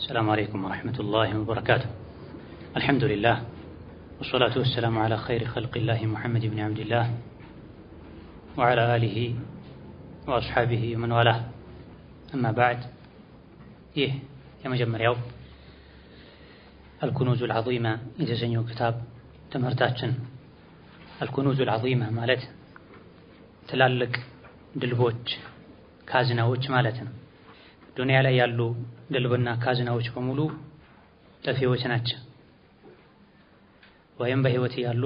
السلام عليكم ورحمة الله وبركاته. الحمد لله والصلاة والسلام على خير خلق الله محمد بن عبد الله وعلى آله وأصحابه ومن والاه. أما بعد، يا مجمّر يوم الكنوز العظيمة يتسنيو كتاب تمرتاتشن. الكنوز العظيمة مالت تلالك دلبوች ካዝናዎች ማለት ነው። ዱንያ ላይ ያሉ ድልብና ካዝናዎች በሙሉ ጠፊዎች ናቸው፣ ወይም በህይወት ያሉ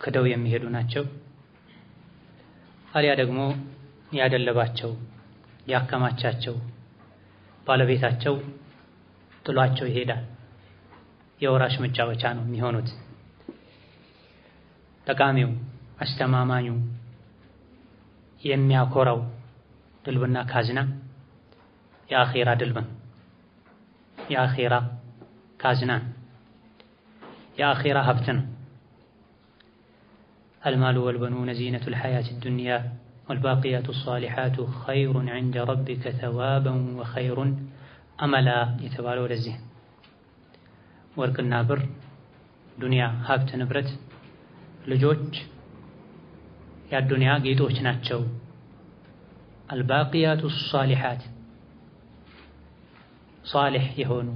ከደው የሚሄዱ ናቸው። አሊያ ደግሞ ያደለባቸው ያከማቻቸው ባለቤታቸው ጥሏቸው ይሄዳል። የወራሽ መጫወቻ ነው የሚሆኑት። ጠቃሚው አስተማማኙ የሚያኮራው ድልብና ካዝና የአኺራ ድልብ፣ የአኺራ ካዝና፣ የአኺራ ሀብት ነው። المال والبنون زينة الحياة الدنيا والباقيات الصالحات خير عند ربك ثوابا وخير أملا የተባለው ለዚህ ወርቅና ብር፣ ዱንያ፣ ሀብት ንብረት፣ ልጆች የዱንያ ጌጦች ናቸው። الباقيات الصالحات ሷሊህ የሆኑ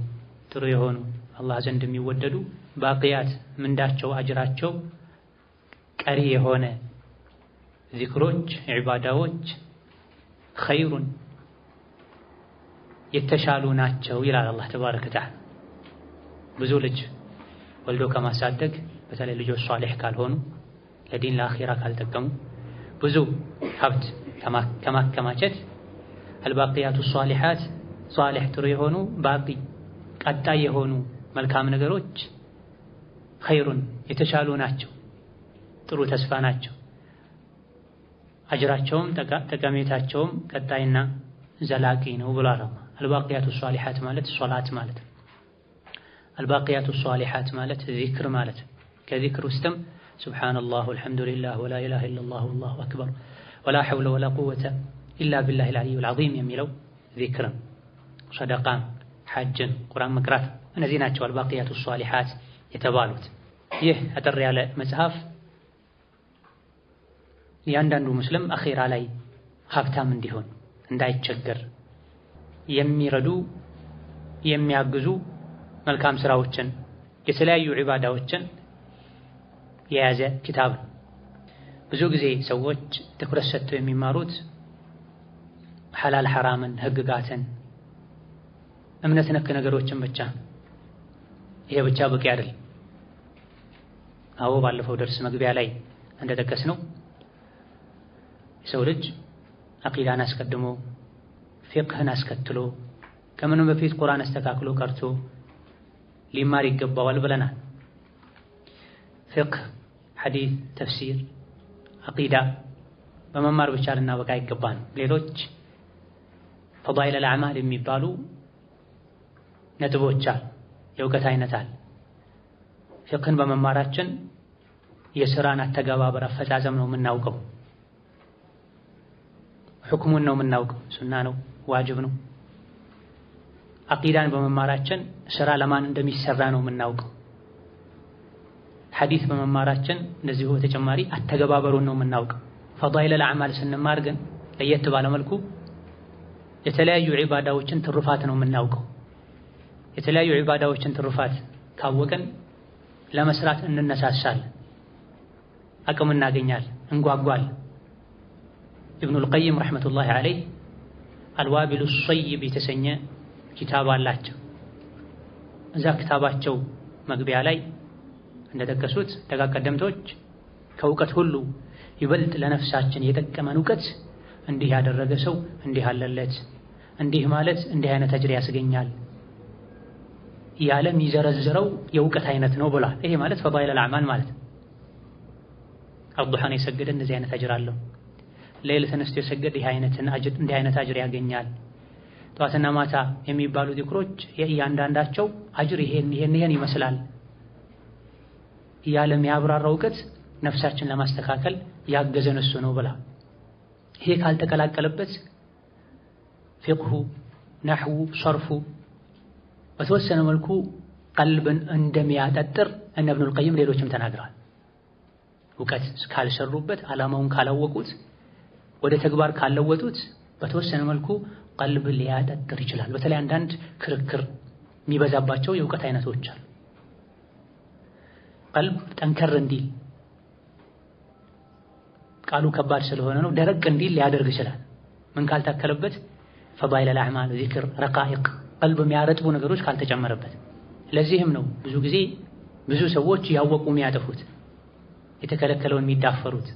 ጥሩ የሆኑ አላህ ዘንድ የሚወደዱ ባቂያት ምንዳቸው አጅራቸው ቀሪ የሆነ ዚክሮች ዒባዳዎች ኸይሩን የተሻሉ ናቸው ይላል አላህ ተባረከ ወተዓላ። ብዙ ልጅ ወልዶ ከማሳደግ በተለይ ልጆች ሷሊህ ካልሆኑ ለዲን ለአኺራ ካልጠቀሙ ብዙ ሀብት ከማከማቸት አልባቂያቱ ሷሊሃት ሷሊህ ጥሩ የሆኑ ባቂ ቀጣይ የሆኑ መልካም ነገሮች ኸይሩን የተሻሉ ናቸው፣ ጥሩ ተስፋ ናቸው። አጅራቸውም ጠቀሜታቸውም ቀጣይና ዘላቂ ነው ብሏል አላህ። አልባቂያቱ ሷሊሃት ማለት ሶላት ማለት ነው። አልባቂያቱ ሷሊሃት ማለት ዚክር ማለት ነው። ከዚክር ውስጥም ሱብሃነላህ ወልሐምዱሊላህ ወላ ኢላሃ ኢለላህ ወላሁ አክበር ወላ ሐውለ ወላ ቁወተ ኢላ ቢላሂል አሊይል ዐዚም የሚለው ዚክርም፣ ሰደቃም፣ ሐጅን፣ ቁርአን መቅራት እነዚህ ናቸው አልባቂያቱ ሷሊሃት የተባሉት። ይህ አጠር ያለ መጽሐፍ እያንዳንዱ ሙስሊም አኺራ ላይ ሀብታም እንዲሆን እንዳይቸገር የሚረዱ የሚያግዙ መልካም ስራዎችን የተለያዩ ዒባዳዎችን የያዘ ኪታብ። ብዙ ጊዜ ሰዎች ትኩረት ሰጥተው የሚማሩት ሐላል ሐራምን፣ ህግጋትን፣ እምነት ነክ ነገሮችን ብቻ። ይሄ ብቻ በቂ አይደለም። አዎ ባለፈው ደርስ መግቢያ ላይ እንደጠቀስነው የሰው ልጅ አቂዳን አስቀድሞ ፊቅህን አስከትሎ ከምንም በፊት ቁርአን አስተካክሎ ቀርቶ ሊማር ይገባዋል ብለናል። ፊቅህ፣ ሐዲስ፣ ተፍሲር፣ አቂዳ በመማር ብቻ ልናበቃ አይገባንም። ሌሎች ፈዳኢል አዕማል የሚባሉ ነጥቦች አሉ፣ የእውቀት አይነት አለ። ፊቅህን በመማራችን የሥራን አተገባበር አፈጻጸም ነው የምናውቀው፣ ሁክሙን ነው የምናውቀው፣ ሱና ነው ዋጅብ ነው። አቂዳን በመማራችን ሥራ ለማን እንደሚሰራ ነው የምናውቀው። ሐዲስ በመማራችን እንደዚሁ በተጨማሪ አተገባበሩን ነው የምናውቀው። ፈዳኢል አዕማል ስንማር ግን ለየት ባለ መልኩ የተለያዩ ዒባዳዎችን ትሩፋት ነው የምናውቀው። የተለያዩ ዒባዳዎችን ትሩፋት ካወቅን ለመስራት እንነሳሳለን፣ አቅም እናገኛለን፣ እንጓጓለን። ኢብኑል ቀይም ረሕመቱላሂ ዐለይህ አልዋቢሉ ሰይብ የተሰኘ ኪታብ አላቸው። እዛ ኪታባቸው መግቢያ ላይ እንደጠቀሱት ደጋግ ቀደምቶች ከእውቀት ሁሉ ይበልጥ ለነፍሳችን የጠቀመን እውቀት እንዲህ ያደረገ ሰው እንዲህ አለለት፣ እንዲህ ማለት እንዲህ አይነት አጅር ያስገኛል ያለ የሚዘረዝረው የእውቀት አይነት ነው ብሏል። ይሄ ማለት ፈዳኢል አዕማል ማለት ነው። አዱሃን የሰገደ እንደዚህ አይነት አጅር አለው፣ ሌሊት ተነስቶ የሰገደ እንዲህ አይነት አጅር ያገኛል። ጠዋትና ማታ የሚባሉ ዚክሮች የእያንዳንዳቸው አጅር ይሄን ይመስላል ያለ የሚያብራራው እውቀት ነፍሳችን ለማስተካከል ያገዘን እሱ ነው ብላ። ይሄ ካልተቀላቀለበት ፊቅሁ፣ ነሕው፣ ሰርፉ በተወሰነ መልኩ ቀልብን እንደሚያጠጥር እነ ኢብኑል ቀይም ሌሎችም ተናግረዋል። እውቀት ካልሰሩበት ዓላማውን ካላወቁት ወደ ተግባር ካልለወጡት በተወሰነ መልኩ ቀልብ ሊያጠጥር ይችላል። በተለይ አንዳንድ ክርክር የሚበዛባቸው የእውቀት አይነቶች አሉ። ቀልብ ጠንከር እንዲል ቃሉ ከባድ ስለሆነ ነው ደረቅ እንዲል ሊያደርግ ይችላል። ምን ካልታከለበት ፈዳኢል አልአዕማል ዚክር ረቃኢቅ ቀልብ የሚያረጥቡ ነገሮች ካልተጨመረበት። ለዚህም ነው ብዙ ጊዜ ብዙ ሰዎች ያወቁ የሚያጠፉት የተከለከለውን የሚዳፈሩት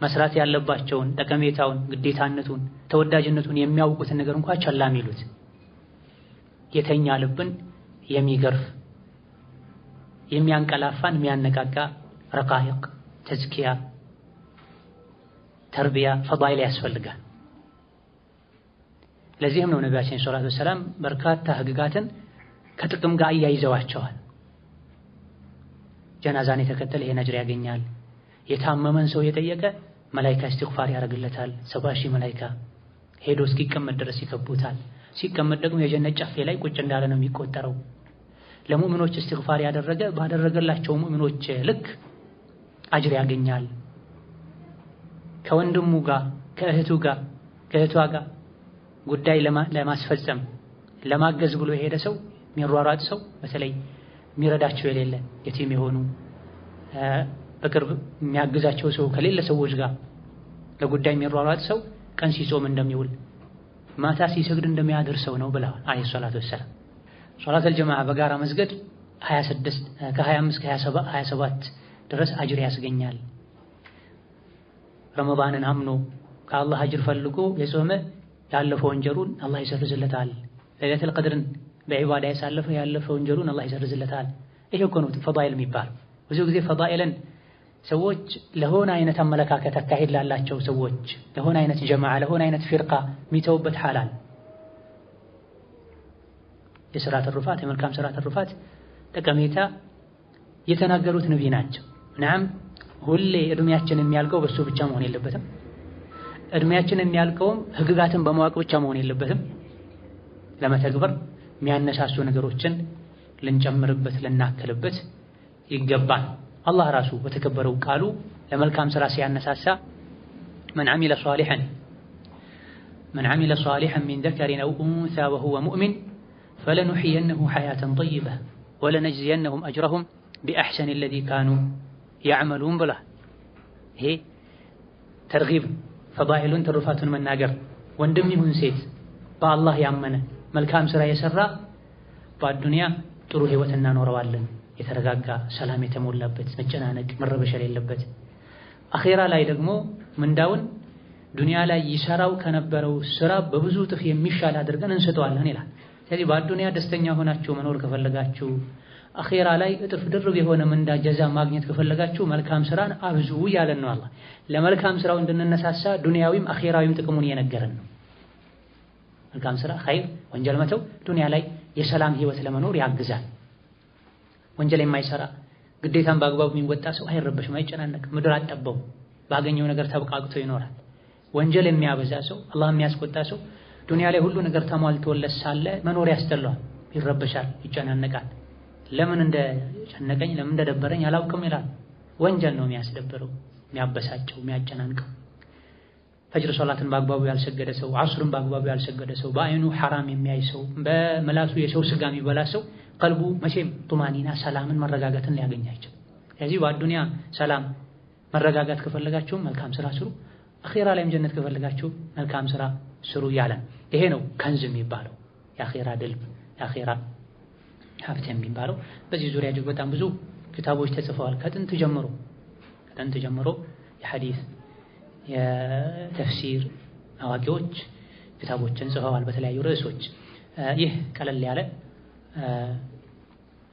መስራት ያለባቸውን ጠቀሜታውን ግዴታነቱን ተወዳጅነቱን የሚያውቁትን ነገር እንኳን ቸላ የሚሉት የተኛ ልብን የሚገርፍ የሚያንቀላፋን የሚያነቃቃ ረቃኢቅ ተዝኪያ ተርቢያ ፈዳኢል ያስፈልጋል። ለዚህም ነው ነቢያችን ሰለላሁ ዐለይሂ ወሰለም በርካታ ህግጋትን ከጥቅም ጋር እያይዘዋቸዋል። ጀናዛን የተከተለ ይሄን አጅር ያገኛል። የታመመን ሰው የጠየቀ መላኢካ ኢስቲግፋር ያደርግለታል። 70 ሺህ መላኢካ ሄዶ እስኪቀመጥ ድረስ ይከቡታል። ሲቀመጥ ደግሞ የጀነት ጫፍ ላይ ቁጭ እንዳለ ነው የሚቆጠረው። ለሙእሚኖች ኢስቲግፋር ያደረገ ባደረገላቸው ሙእሚኖች ልክ አጅር ያገኛል። ከወንድሙ ጋር ከእህቷ ጋር ጉዳይ ለማስፈጸም ለማገዝ ብሎ የሄደ ሰው የሚሯሯጥ ሰው በተለይ የሚረዳቸው የሌለ የቲም የሆኑ በቅርብ የሚያግዛቸው ሰው ከሌለ ሰዎች ጋር ለጉዳይ የሚሯሯጥ ሰው ቀን ሲጾም እንደሚውል ማታ ሲሰግድ እንደሚያድር ሰው ነው ብለዋል አለይሂ ሰላቱ ወሰላም። ሶላተል ጀማዓ በጋራ መስገድ 26 ከ25 ከ27 ድረስ አጅር ያስገኛል። ረመዳንን አምኖ ከአላህ አጅር ፈልጎ የጾመ ያለፈው ወንጀሉን አላህ ይሰርዝለታል። ለይለቱል ቀድርን በዒባዳ ያሳለፈ ያለፈው ወንጀሉን አላህ ይሰርዝለታል። ይሄ እኮ ነው ፈዳኢል የሚባል። ብዙ ጊዜ ፈዳኢልን ሰዎች ለሆነ አይነት አመለካከት አካሄድ ላላቸው ሰዎች ለሆነ አይነት ጀማዓ ለሆነ አይነት ፊርቃ የሚተውበት ሐላል የሥራ ትሩፋት የመልካም ሥራ ትሩፋት ጠቀሜታ የተናገሩት ነብይ ናቸው። ናም ሁሌ እድሜያችን የሚያልቀው በሱ ብቻ መሆን የለበትም። እድሜያችን የሚያልቀውም ህግጋትን በማወቅ ብቻ መሆን የለበትም። ለመተግበር የሚያነሳሱ ነገሮችን ልንጨምርበት ልናከልበት ይገባል። አላህ ራሱ በተከበረው ቃሉ ለመልካም ሥራ ሲያነሳሳ من عمل صالحا من ذكر أو أنثى وهو مؤمن فلنحيينه حياة طيبة ولنجزينهم أجرهم بأحسن الذي كانوا يعملون بله. هي ترغيب فضائل ترفات من ناجر وندمهم سيت بالله يأمنه መልካም ሥራ የሰራ በአዱንያ ጥሩ ህይወትና ኖረዋለን የተረጋጋ ሰላም የተሞላበት መጨናነቅ መረበሽ የሌለበት። አኺራ ላይ ደግሞ ምንዳውን ዱንያ ላይ ይሰራው ከነበረው ስራ በብዙ ጥፍ የሚሻል አድርገን እንሰጠዋለን ይላል። ስለዚህ በአዱንያ ደስተኛ ሆናችሁ መኖር ከፈለጋችሁ አኺራ ላይ እጥፍ ድርብ የሆነ ምንዳ ጀዛ ማግኘት ከፈለጋችሁ መልካም ሥራን አብዙ ያለን ነው አላህ። ለመልካም ሥራው እንድንነሳሳ ዱንያዊም አኺራዊም ጥቅሙን እየነገረን ነው። መልካም ሥራ ኸይር ወንጀል መተው ዱንያ ላይ የሰላም ህይወት ለመኖር ያግዛል። ወንጀል የማይሰራ ግዴታን በአግባቡ የሚወጣ ሰው አይረበሽም፣ አይጨናነቅም፣ ምድር አጠበው ባገኘው ነገር ተብቃቅቶ ይኖራል። ወንጀል የሚያበዛ ሰው አላህ የሚያስቆጣ ሰው ዱንያ ላይ ሁሉ ነገር ተሟልቶለት ሳለ መኖር ያስጠላዋል፣ ይረበሻል፣ ይጨናነቃል። ለምን እንደጨነቀኝ ለምን እንደደበረኝ አላውቅም ይላል። ወንጀል ነው የሚያስደብረው፣ የሚያበሳጨው፣ የሚያጨናንቀው። ፈጅር ሶላትን በአግባቡ ያልሰገደ ሰው ዐስርን በአግባቡ ያልሰገደ ሰው በአይኑ ሐራም የሚያይ ሰው በመላሱ የሰው ስጋ የሚበላ ሰው ቀልቡ መቼም ጡማኒና ሰላምን መረጋጋትን ሊያገኝ አይችልም። ስለዚህ በአዱንያ ሰላም መረጋጋት ከፈለጋችሁ መልካም ሥራ ስሩ፣ አኺራ ላይም ጀነት ከፈለጋችሁ መልካም ሥራ ስሩ ያለን። ይሄ ነው ከንዝ የሚባለው የአኺራ ድልብ የአኺራ ሀብት የሚባለው። በዚህ ዙሪያ እጅግ በጣም ብዙ ክታቦች ተጽፈዋል። ከጥንት ጀምሮ የሐዲስ የተፍሲር አዋቂዎች ክታቦችን ጽፈዋል በተለያዩ ርዕሶች። ይህ ቀለል ያለ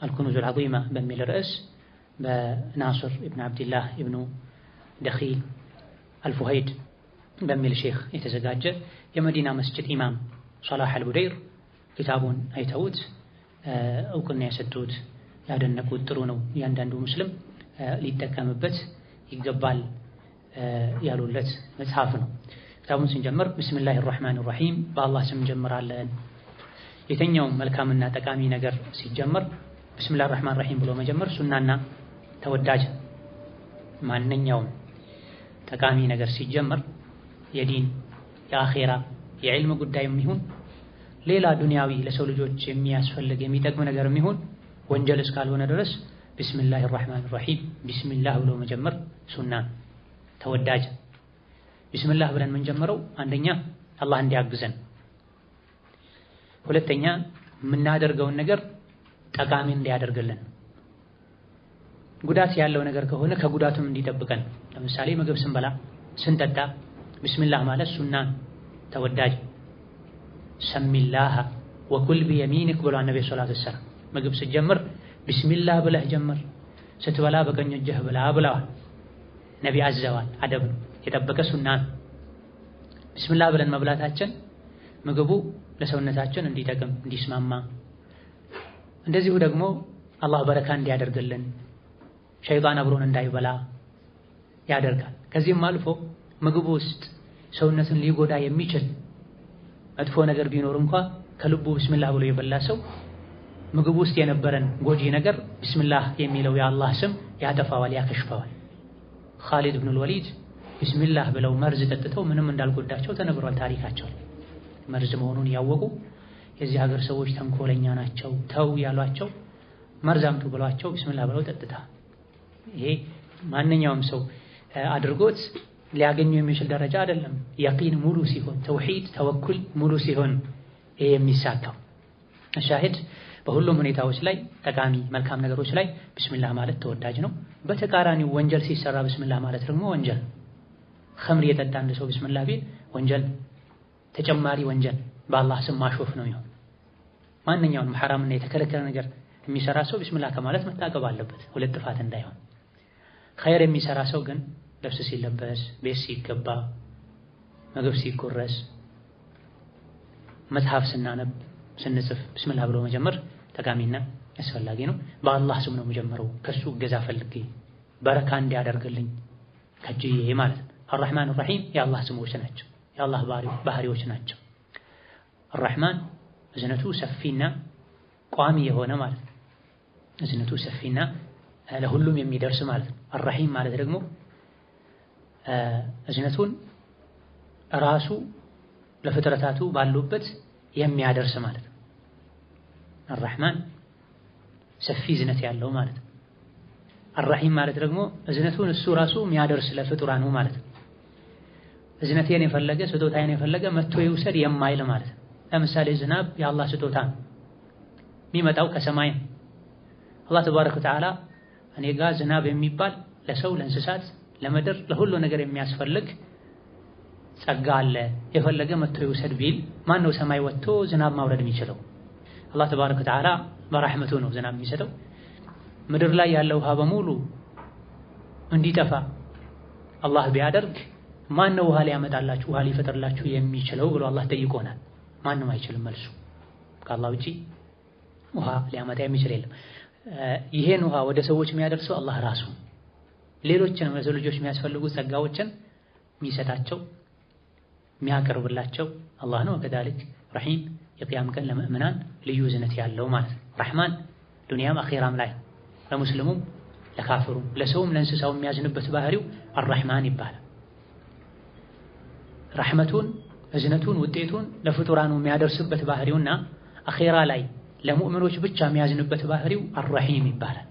አልኩኑዙል ዐዚማ በሚል ርዕስ በናስር ኢብኑ አብድላህ ኢብኑ ደኺል አልፉሀይድ በሚል ሼኽ የተዘጋጀ የመዲና መስጂድ ኢማም ሶላህ አልቡደይር ክታቡን አይተውት እውቅና የሰጡት ያደነቁት ጥሩ ነው፣ እያንዳንዱ ሙስሊም ሊጠቀምበት ይገባል ያሉለት መጽሐፍ ነው። ክታቡን ስንጀምር ቢስሚላሂር ረህማኒር ረሂም በአላህ ስም እንጀምራለን። የተኛውም መልካምና ጠቃሚ ነገር ሲጀመር ቢስሚላሂር ረህማኒር ረሂም ብሎ መጀመር ሱናና ተወዳጅ። ማንኛውም ጠቃሚ ነገር ሲጀመር የዲን የአኼራ የዕልም ጉዳይም ይሁን ሌላ ዱንያዊ ለሰው ልጆች የሚያስፈልግ የሚጠቅም ነገርም ይሁን ወንጀል እስካልሆነ ድረስ ቢስሚላሂር ረህማኒር ረሂም ቢስሚላህ ብሎ መጀመር ሱና ተወዳጅ። ቢስሚላህ ብለን የምንጀምረው አንደኛ አላህ እንዲያግዘን፣ ሁለተኛ የምናደርገውን ነገር ጠቃሚ እንዲያደርግልን፣ ጉዳት ያለው ነገር ከሆነ ከጉዳቱም እንዲጠብቀን። ለምሳሌ ምግብ ስንበላ ስንጠጣ ቢስሚላህ ማለት ሱና ተወዳጅ። ሰሚላህ ወኩል ቢየሚኒክ ብሏል ነብዩ ሰለላሁ ዐለይሂ ወሰለም። ምግብ ስትጀምር ቢስሚላህ ብለህ ጀምር፣ ስትበላ በቀኝ እጅህ ብላ ብለዋል ነቢ አዘዋል። አደብ ነው የጠበቀ ሱና። ቢስሚላህ ብለን መብላታችን ምግቡ ለሰውነታችን እንዲጠቅም እንዲስማማ፣ እንደዚሁ ደግሞ አላህ በረካ እንዲያደርግልን ሸይጣን አብሮን እንዳይበላ ያደርጋል። ከዚህም አልፎ ምግቡ ውስጥ ሰውነትን ሊጎዳ የሚችል መጥፎ ነገር ቢኖር እንኳ ከልቡ ቢስሚላህ ብሎ የበላ ሰው ምግቡ ውስጥ የነበረን ጎጂ ነገር ቢስሚላህ የሚለው የአላህ ስም ያጠፋዋል፣ ያከሽፈዋል። ኻሊድ ብን ወሊድ ቢስሚላህ ብለው መርዝ ጠጥተው ምንም እንዳልጎዳቸው ተነግሯል ታሪካቸው። መርዝ መሆኑን ያወቁ የዚህ ሀገር ሰዎች ተንኮለኛ ናቸው ተው ያሏቸው መርዝ አምጡ ብሏቸው ቢስሚላህ ብለው ጠጥታ። ይሄ ማንኛውም ሰው አድርጎት ሊያገኙ የሚችል ደረጃ አይደለም። የቂን ሙሉ ሲሆን ተውሂድ ተወኩል ሙሉ ሲሆን ይሄ የሚሳካው። ሻሂድ በሁሉም ሁኔታዎች ላይ ጠቃሚ መልካም ነገሮች ላይ ቢስሚላህ ማለት ተወዳጅ ነው። በተቃራኒው ወንጀል ሲሰራ ቢስሚላህ ማለት ደግሞ ወንጀል። ኸምር የጠጣ አንድ ሰው ቢስሚላህ ቢል ወንጀል፣ ተጨማሪ ወንጀል በአላህ ስም ማሾፍ ነው ይሆን። ማንኛውንም ሐራምና የተከለከለ ነገር የሚሰራ ሰው ቢስሚላህ ከማለት መታቀብ አለበት፣ ሁለት ጥፋት እንዳይሆን። ኸይር የሚሰራ ሰው ግን ልብስ ሲለበስ፣ ቤት ሲገባ፣ ምግብ ሲቆረስ፣ መጽሐፍ ስናነብ፣ ስንጽፍ ቢስሚላህ ብሎ መጀመር ጠቃሚና አስፈላጊ ነው። በአላህ ስም ነው መጀመረው ከሱ እገዛ ፈልጌ በረካ እንዲያደርግልኝ ከጅዬ ማለት ነው። አርረህማን አርረሂም የአላህ ስሞች ናቸው፣ የአላህ ባህሪዎች ናቸው። አርረህማን እዝነቱ ሰፊና ቋሚ የሆነ ማለት ነው። እዝነቱ ሰፊና ለሁሉም የሚደርስ ማለት ነው። አርረሂም ማለት ደግሞ እዝነቱን ራሱ ለፍጥረታቱ ባሉበት የሚያደርስ ማለት ነው። አርረህማን ሰፊ እዝነት ያለው ማለት ነው። አርረሂም ማለት ደግሞ እዝነቱን እሱ ራሱ የሚያደርስ ለፍጡራኑ ማለት ነው። እዝነቴን የፈለገ ስጦታዬን የፈለገ መጥቶ ይውሰድ የማይል ማለት ነው። ለምሳሌ ዝናብ የአላህ ስጦታ የሚመጣው ከሰማይ ነው። አላህ ተባረከ ወተዓላ እኔ ጋር ዝናብ የሚባል ለሰው ለእንስሳት ለምድር ለሁሉ ነገር የሚያስፈልግ ጸጋ አለ፣ የፈለገ መጥቶ ይውሰድ ቢል ማን ነው ሰማይ ወጥቶ ዝናብ ማውረድ የሚችለው? አላህ ተባረከ ወተዓላ በረሕመቱ ነው ዝናብ የሚሰጠው። ምድር ላይ ያለው ውሃ በሙሉ እንዲጠፋ አላህ ቢያደርግ ማን ነው ውሃ ሊያመጣላችሁ ውሃ ሊፈጥርላችሁ የሚችለው ብሎ አላህ ጠይቆናል። ማንም አይችልም። መልሱ ከአላህ ውጪ ውሃ ሊያመጣ የሚችል የለም። ይሄን ውሃ ወደ ሰዎች የሚያደርሰው አላህ ራሱ፣ ሌሎችንም ለሰው ልጆች የሚያስፈልጉ ጸጋዎችን የሚሰጣቸው የሚያቀርብላቸው አላህ ነው። ከዛልክ ረሂም የቂያም ቀን ለምእምናን ልዩ እዝነት ያለው ማለት ነው። ረህማን ዱንያም አኺራም ላይ ለሙስሊሙም ለካፍሩም ለሰውም ለእንስሳው የሚያዝንበት ባህሪው አርረህማን ይባላል። ረህመቱን እዝነቱን ውጤቱን ለፍጡራኑ የሚያደርስበት ባህሪውና አኺራ ላይ ለሙእሚኖች ብቻ የሚያዝንበት ባህሪው አርረሂም ይባላል።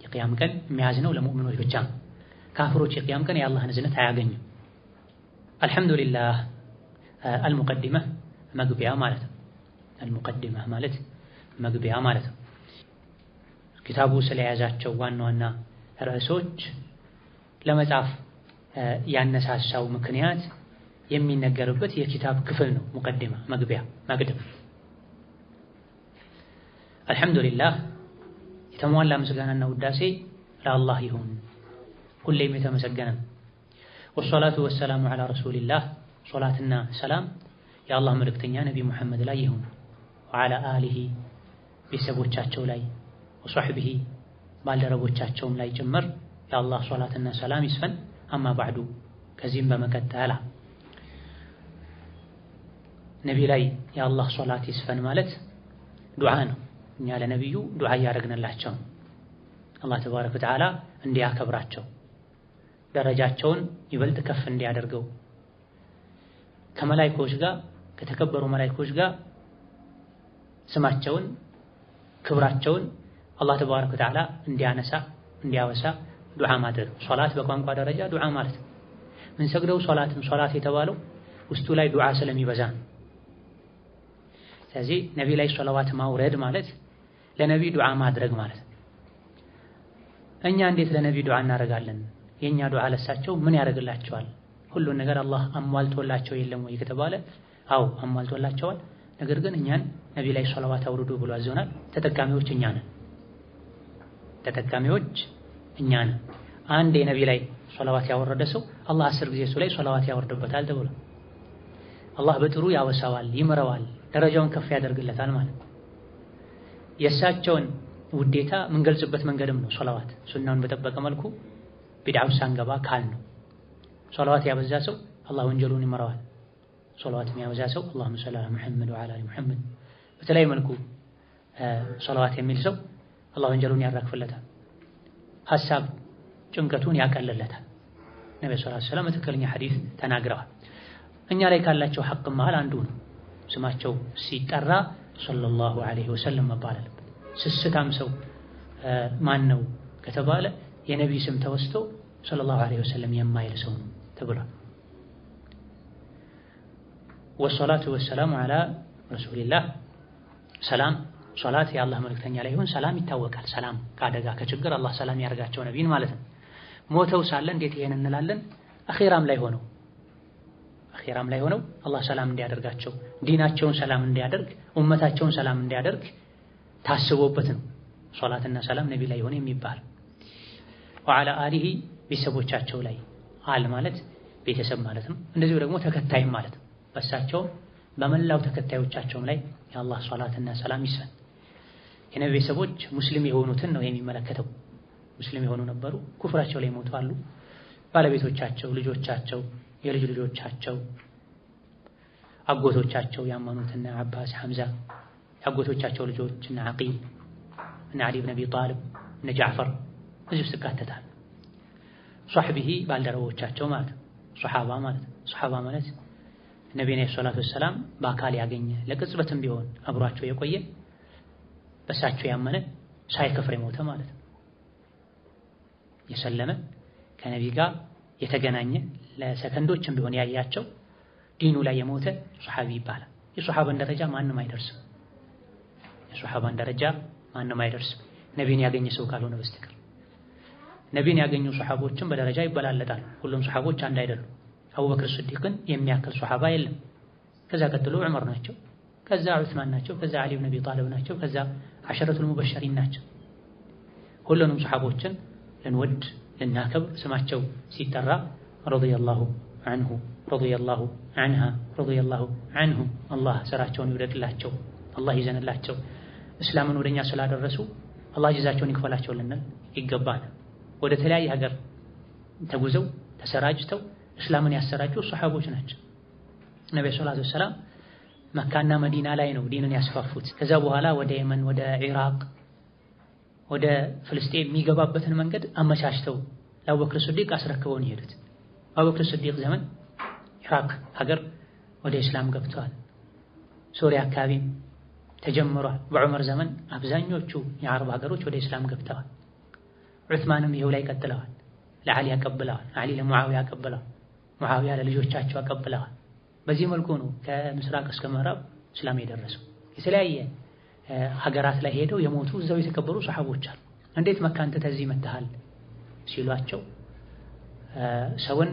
የቂያም ቀን የሚያዝነው ለሙእሚኖች ብቻ ነው። ካፍሮች የቂያም ቀን የአላህን እዝነት አያገኙም። አልሐምዱሊላህ አልሙቀዲመህ መግቢያ ማለት ነው። አልሙቀዲመህ ማለት መግቢያ ማለት ነው። ኪታቡ ስለያዛቸው ዋና ዋና ርዕሶች ለመጻፍ ያነሳሳው ምክንያት የሚነገርበት የኪታብ ክፍል ነው። ሙቀዲማ መግቢያ መቅድም። አልሐምዱሊላህ የተሟላ ምስጋናና ውዳሴ ለአላህ ይሁን፣ ሁሌም የተመሰገነ። ወሰላቱ ወሰላሙ ዐላ ረሱሊላህ ሶላትና ሰላም የአላህ መልእክተኛ ነቢ ሙሐመድ ላይ ይሁን፣ ወዐላ አሊሂ ቤተሰቦቻቸው ላይ፣ ወሶሕቢሂ ባልደረቦቻቸውም ላይ ጭምር የአላህ ሶላትና ሰላም ይስፈን። አማ ባዕዱ ከዚህም በመቀጠል ነቢ ላይ የአላህ ሶላት ይስፈን ማለት ዱዓ ነው። እኛ ለነቢዩ ዱዓ እያደረግንላቸው አላህ ተባረከ ወተዓላ እንዲያከብራቸው ደረጃቸውን ይበልጥ ከፍ እንዲያደርገው ከመላእክቶች ጋር ከተከበሩ መላእክቶች ጋር ስማቸውን ክብራቸውን አላህ ተባረከ ወተዓላ እንዲያወሳ ዱዓ ማድረግ። ሶላት በቋንቋ ደረጃ ዱዓ ማለት ነው። ምን ሰግደው ሶላት የተባለው ውስጡ ላይ ዱዓ ስለሚበዛ። ስለዚህ ነቢ ላይ ሶላዋት ማውረድ ማለት ለነቢ ዱዓ ማድረግ ማለት። እኛ እንዴት ለነቢ ዱዓ እናደርጋለን? የኛ ዱዓ ለሳቸው ምን ያደርግላቸዋል? ሁሉን ነገር አላህ አሟልቶላቸው የለም ወይ ከተባለ አው አሟልቶላቸዋል። ነገር ግን እኛን ነቢ ላይ ሶላዋት አውርዱ ብሎ አዘውናል። ተጠቃሚዎች እኛ ነን። አንድ የነቢ ላይ ሶላዋት ያወረደ ሰው አላህ 10 ጊዜ እሱ ላይ ሶላዋት ያወርድበታል ተብሎ አላህ በጥሩ ያወሳዋል፣ ይምረዋል፣ ደረጃውን ከፍ ያደርግለታል ማለት። የእሳቸውን ውዴታ የምንገልጽበት መንገድም ነው ሶላዋት። ሱናውን በጠበቀ መልኩ ቢድዓው ሳንገባ ነው። ሶላዋት ያበዛ ሰው አላህ ወንጀሉን ይመራዋል። ሶላዋት የሚያበዛ ሰው አላሁመ ሰሊ ዐላ ሙሐመድ ወዐላ አሊ ሙሐመድ በተለያየ መልኩ ሶላዋት የሚል ሰው አላህ ወንጀሉን ያራግፍለታል፣ ሐሳብ ጭንቀቱን ያቀልለታል። ነብዩ ሰለላሁ ዐለይሂ ወሰለም ትክክለኛ ሐዲስ ተናግረዋል። እኛ ላይ ካላቸው ሐቅ መሃል አንዱ ነው ስማቸው ሲጠራ ሰለላሁ ዐለይሂ ወሰለም መባል አለበት። ስስታም ሰው ማን ነው ከተባለ የነብይ ስም ተወስቶ ሰለላሁ ዐለይሂ ወሰለም የማይል ሰው ነው ተብሏል። ወሰላቱ ወሰላሙ ዐላ ረሱሊላህ ሰላም ሶላት የአላህ መልእክተኛ ላይ ይሁን። ሰላም ይታወቃል። ሰላም ከአደጋ ከችግር አላህ ሰላም ያርጋቸው ነብይን ማለት ነው። ሞተው ሳለ እንዴት ይሄን እንላለን? አኺራም ላይ ሆነው አላህ ሰላም እንዲያደርጋቸው ዲናቸውን ሰላም እንዲያደርግ ኡመታቸውን ሰላም እንዲያደርግ ታስቦበት ነው ሶላትና ሰላም ነብይ ላይ ሆነ የሚባል። ወዐላ አሊሂ ቤተሰቦቻቸው ላይ አል ማለት ቤተሰብ ማለት ነው። እንደዚሁ ደግሞ ተከታይም ማለት ነው። በሳቸው በመላው ተከታዮቻቸውም ላይ የአላህ ሶላትና ሰላም ይስፈን። የነብይ ቤተሰቦች ሙስሊም የሆኑትን ነው የሚመለከተው። ሙስሊም የሆኑ ነበሩ፣ ኩፍራቸው ላይ ሞቱ አሉ። ባለቤቶቻቸው፣ ልጆቻቸው፣ የልጅ ልጆቻቸው፣ አጎቶቻቸው ያመኑትና አባስ፣ ሐምዛ አጎቶቻቸው ልጆች እና አቂል እና አሊ ኢብኑ አቢ ጣሊብ እና ጃዕፈር እዚህ ውስጥ ይካተታል። ሷህቢሂ ባልደረቦቻቸው ማለት ሱሐባ ማለት ነብዩና ሰለላሁ ዐለይሂ ወሰለም በአካል ያገኘ ለቅጽበትም ቢሆን አብሯቸው የቆየ በሳቸው ያመነ ሳይከፍር የሞተ ማለት ነው። የሰለመ ከነብይ ጋር የተገናኘ ለሰከንዶችም ቢሆን ያያቸው ዲኑ ላይ የሞተ ሱሐቢ ይባላል። የሱሐባን ደረጃ ማንም አይደርስም ነብዩን ያገኘ ሰው ካልሆነ በስተቀር። ነብዩን ያገኙ ሱሐቦችም በደረጃ ይበላለጣሉ። ሁሉም ሱሐቦች አንድ አይደሉም። አቡበክር ስዲቅን የሚያክል ሱሐባ የለም። ከዛ ቀጥሎ ዑመር ናቸው፣ ከዛ ዑስማን ናቸው፣ ከዛ አሊ ኢብኑ አቢ ጣሊብ ናቸው፣ ከዛ አሸረቱል ሙበሸሪን ናቸው። ሁሉንም ሱሐቦችን ልንወድ ልናከብር ስማቸው ሲጠራ ረዲየላሁ ዐንሁ ረዲየላሁ ዐንሃ ረዲየላሁ ዐንሁ አላህ ስራቸውን ይውደድላቸው፣ አላህ ይዘንላቸው፣ እስላምን ወደኛ ስላደረሱ አላህ ጀዛቸውን ይክፈላቸው ልንል ይገባል። ወደ ተለያየ ሀገር ተጉዘው ተሰራጭተው እስላምን ያሰራጩ ሱሐቦች ናቸው። ነብዩ ሰለላሁ ዐለይሂ ወሰለም መካና መዲና ላይ ነው ዲንን ያስፋፉት። ከዛ በኋላ ወደ የመን፣ ወደ ኢራቅ፣ ወደ ፍልስጤም የሚገባበትን መንገድ አመቻችተው ለአቡበክር ስዲቅ አስረክበው ነው የሄዱት። አቡበክር ስዲቅ ዘመን ኢራቅ ሀገር ወደ እስላም ገብተዋል። ሶሪያ አካባቢም ተጀምሯል። በዑመር ዘመን አብዛኞቹ የአረብ ሀገሮች ወደ እስላም ገብተዋል። ዑስማንም ይሄው ላይ ቀጥለዋል። ለዓሊ ያቀብለዋል፣ ዓሊ ለሙዓዊያ ያቀብለዋል፣ ሙዓዊያ ለልጆቻቸው ያቀብለዋል። በዚህ መልኩ ነው ከምስራቅ እስከ ምዕራብ እስላም የደረሰው። የተለያየ ሀገራት ላይ ሄደው የሞቱ እዛው የተከበሩ ሱሐቦች አሉ። እንዴት መካን ተዚህ መተሃል ሲሏቸው ሰውን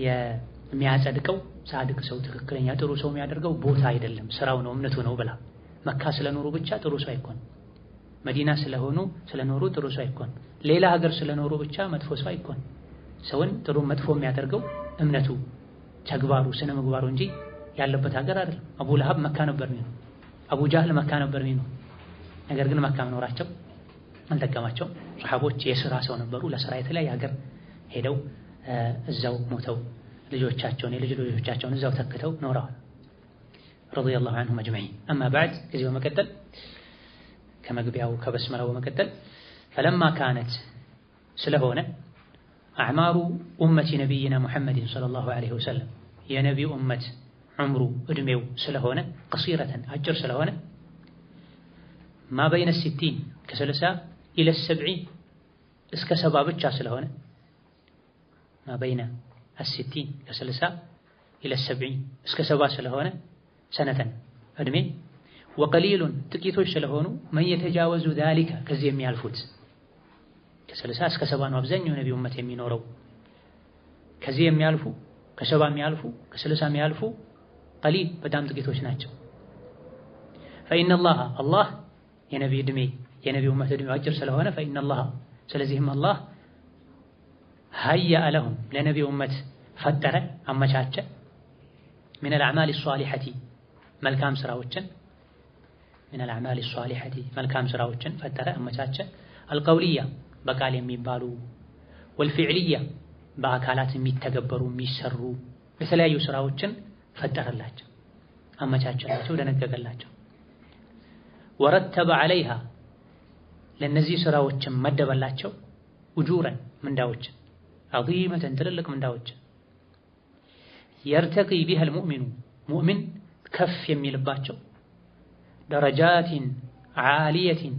የሚያጸድቀው ጻድቅ ሰው ትክክለኛ ጥሩ ሰው የሚያደርገው ቦታ አይደለም ስራው ነው እምነቱ ነው ብላ መካ ስለኖሩ ብቻ ጥሩ ሰው አይኮን፣ መዲና ስለኖሩ ጥሩ ሰው አይኮን፣ ሌላ ሀገር ስለኖሩ ብቻ መጥፎ ሰው አይኮን። ሰውን ጥሩ መጥፎ የሚያደርገው እምነቱ፣ ተግባሩ፣ ስነ ምግባሩ እንጂ ያለበት ሀገር አይደለም። አቡ ለሀብ መካ ነበር ነው፣ አቡ ጃህል መካ ነበር ነው። ነገር ግን መካ መኖራቸው አልጠቀማቸው። ሱሐቦች የሥራ ሰው ነበሩ። ለሥራ የተለያየ ሀገር ሄደው እዛው ሞተው ልጆቻቸውን የልጅ ልጆቻቸውን እዛው ተክተው ኖረዋል። ረዲየላሁ ዐንሁም አጅመዒን። አማ በዕድ ከዚህ በመቀጠል ከመግቢያው ከበስመላው በመቀጠል ፈለማ ካነት ስለሆነ አዕማሩ ኡመቲ ነቢይና ሙሐመድን ሰለላሁ ዐለይሂ ወሰለም የነቢዩ ኡመት ዑምሩ ዕድሜው ስለሆነ ቀሲረተን አጭር ስለሆነ ማ በይነ ሲቲን ከ60 ኢለ 70 እስከ 70 ብቻ ስለሆነ ማ በይነ አሲቲን ከ60 ኢለ 70 እስከ 70 ስለሆነ ሰነተን ዕድሜ ወቀሊሉን ጥቂቶች ስለሆኑ መን የተጃወዙ ዛሊከ ከዚህ የሚያልፉት ከ60 እስከ 70 ነው አብዛኛው የነቢዩ ኡመት የሚኖረው። ከዚህ የሚያልፉ ከ70 የሚያልፉ ከ60 የሚያልፉ ቀሊል በጣም ጥቂቶች ናቸው። ፈኢነላህ አላህ የነቢዩ ዕድሜ የነቢዩ ኡመት ዕድሜ አጭር ስለሆነ ፈኢነላህ ስለዚህም አላህ ሀየአ ለሁም ለነቢዩ ኡመት ፈጠረ አመቻቸ ሚነል አዕማሊ ሷሊሐቲ መልካም ስራዎችን ሚነል አዕማሊ ሷሊሐቲ መልካም ስራዎችን ፈጠረ አመቻቸ አልቀውልያ በቃል የሚባሉ ወልፊዕልያ በአካላት የሚተገበሩ የሚሰሩ የተለያዩ ስራዎችን ፈጠረላቸው አመቻቸላቸው ደነገገላቸው። ወረተበ ዐለይሃ ለእነዚህ ስራዎችን መደበላቸው ኡጁረን ምንዳዎችን ዐዚመተን ትልልቅ ምንዳዎችን የርተቂ ቢሀል ሙእሚኑ ሙእሚን ከፍ የሚልባቸው ደረጃቲን ዓሊየቲን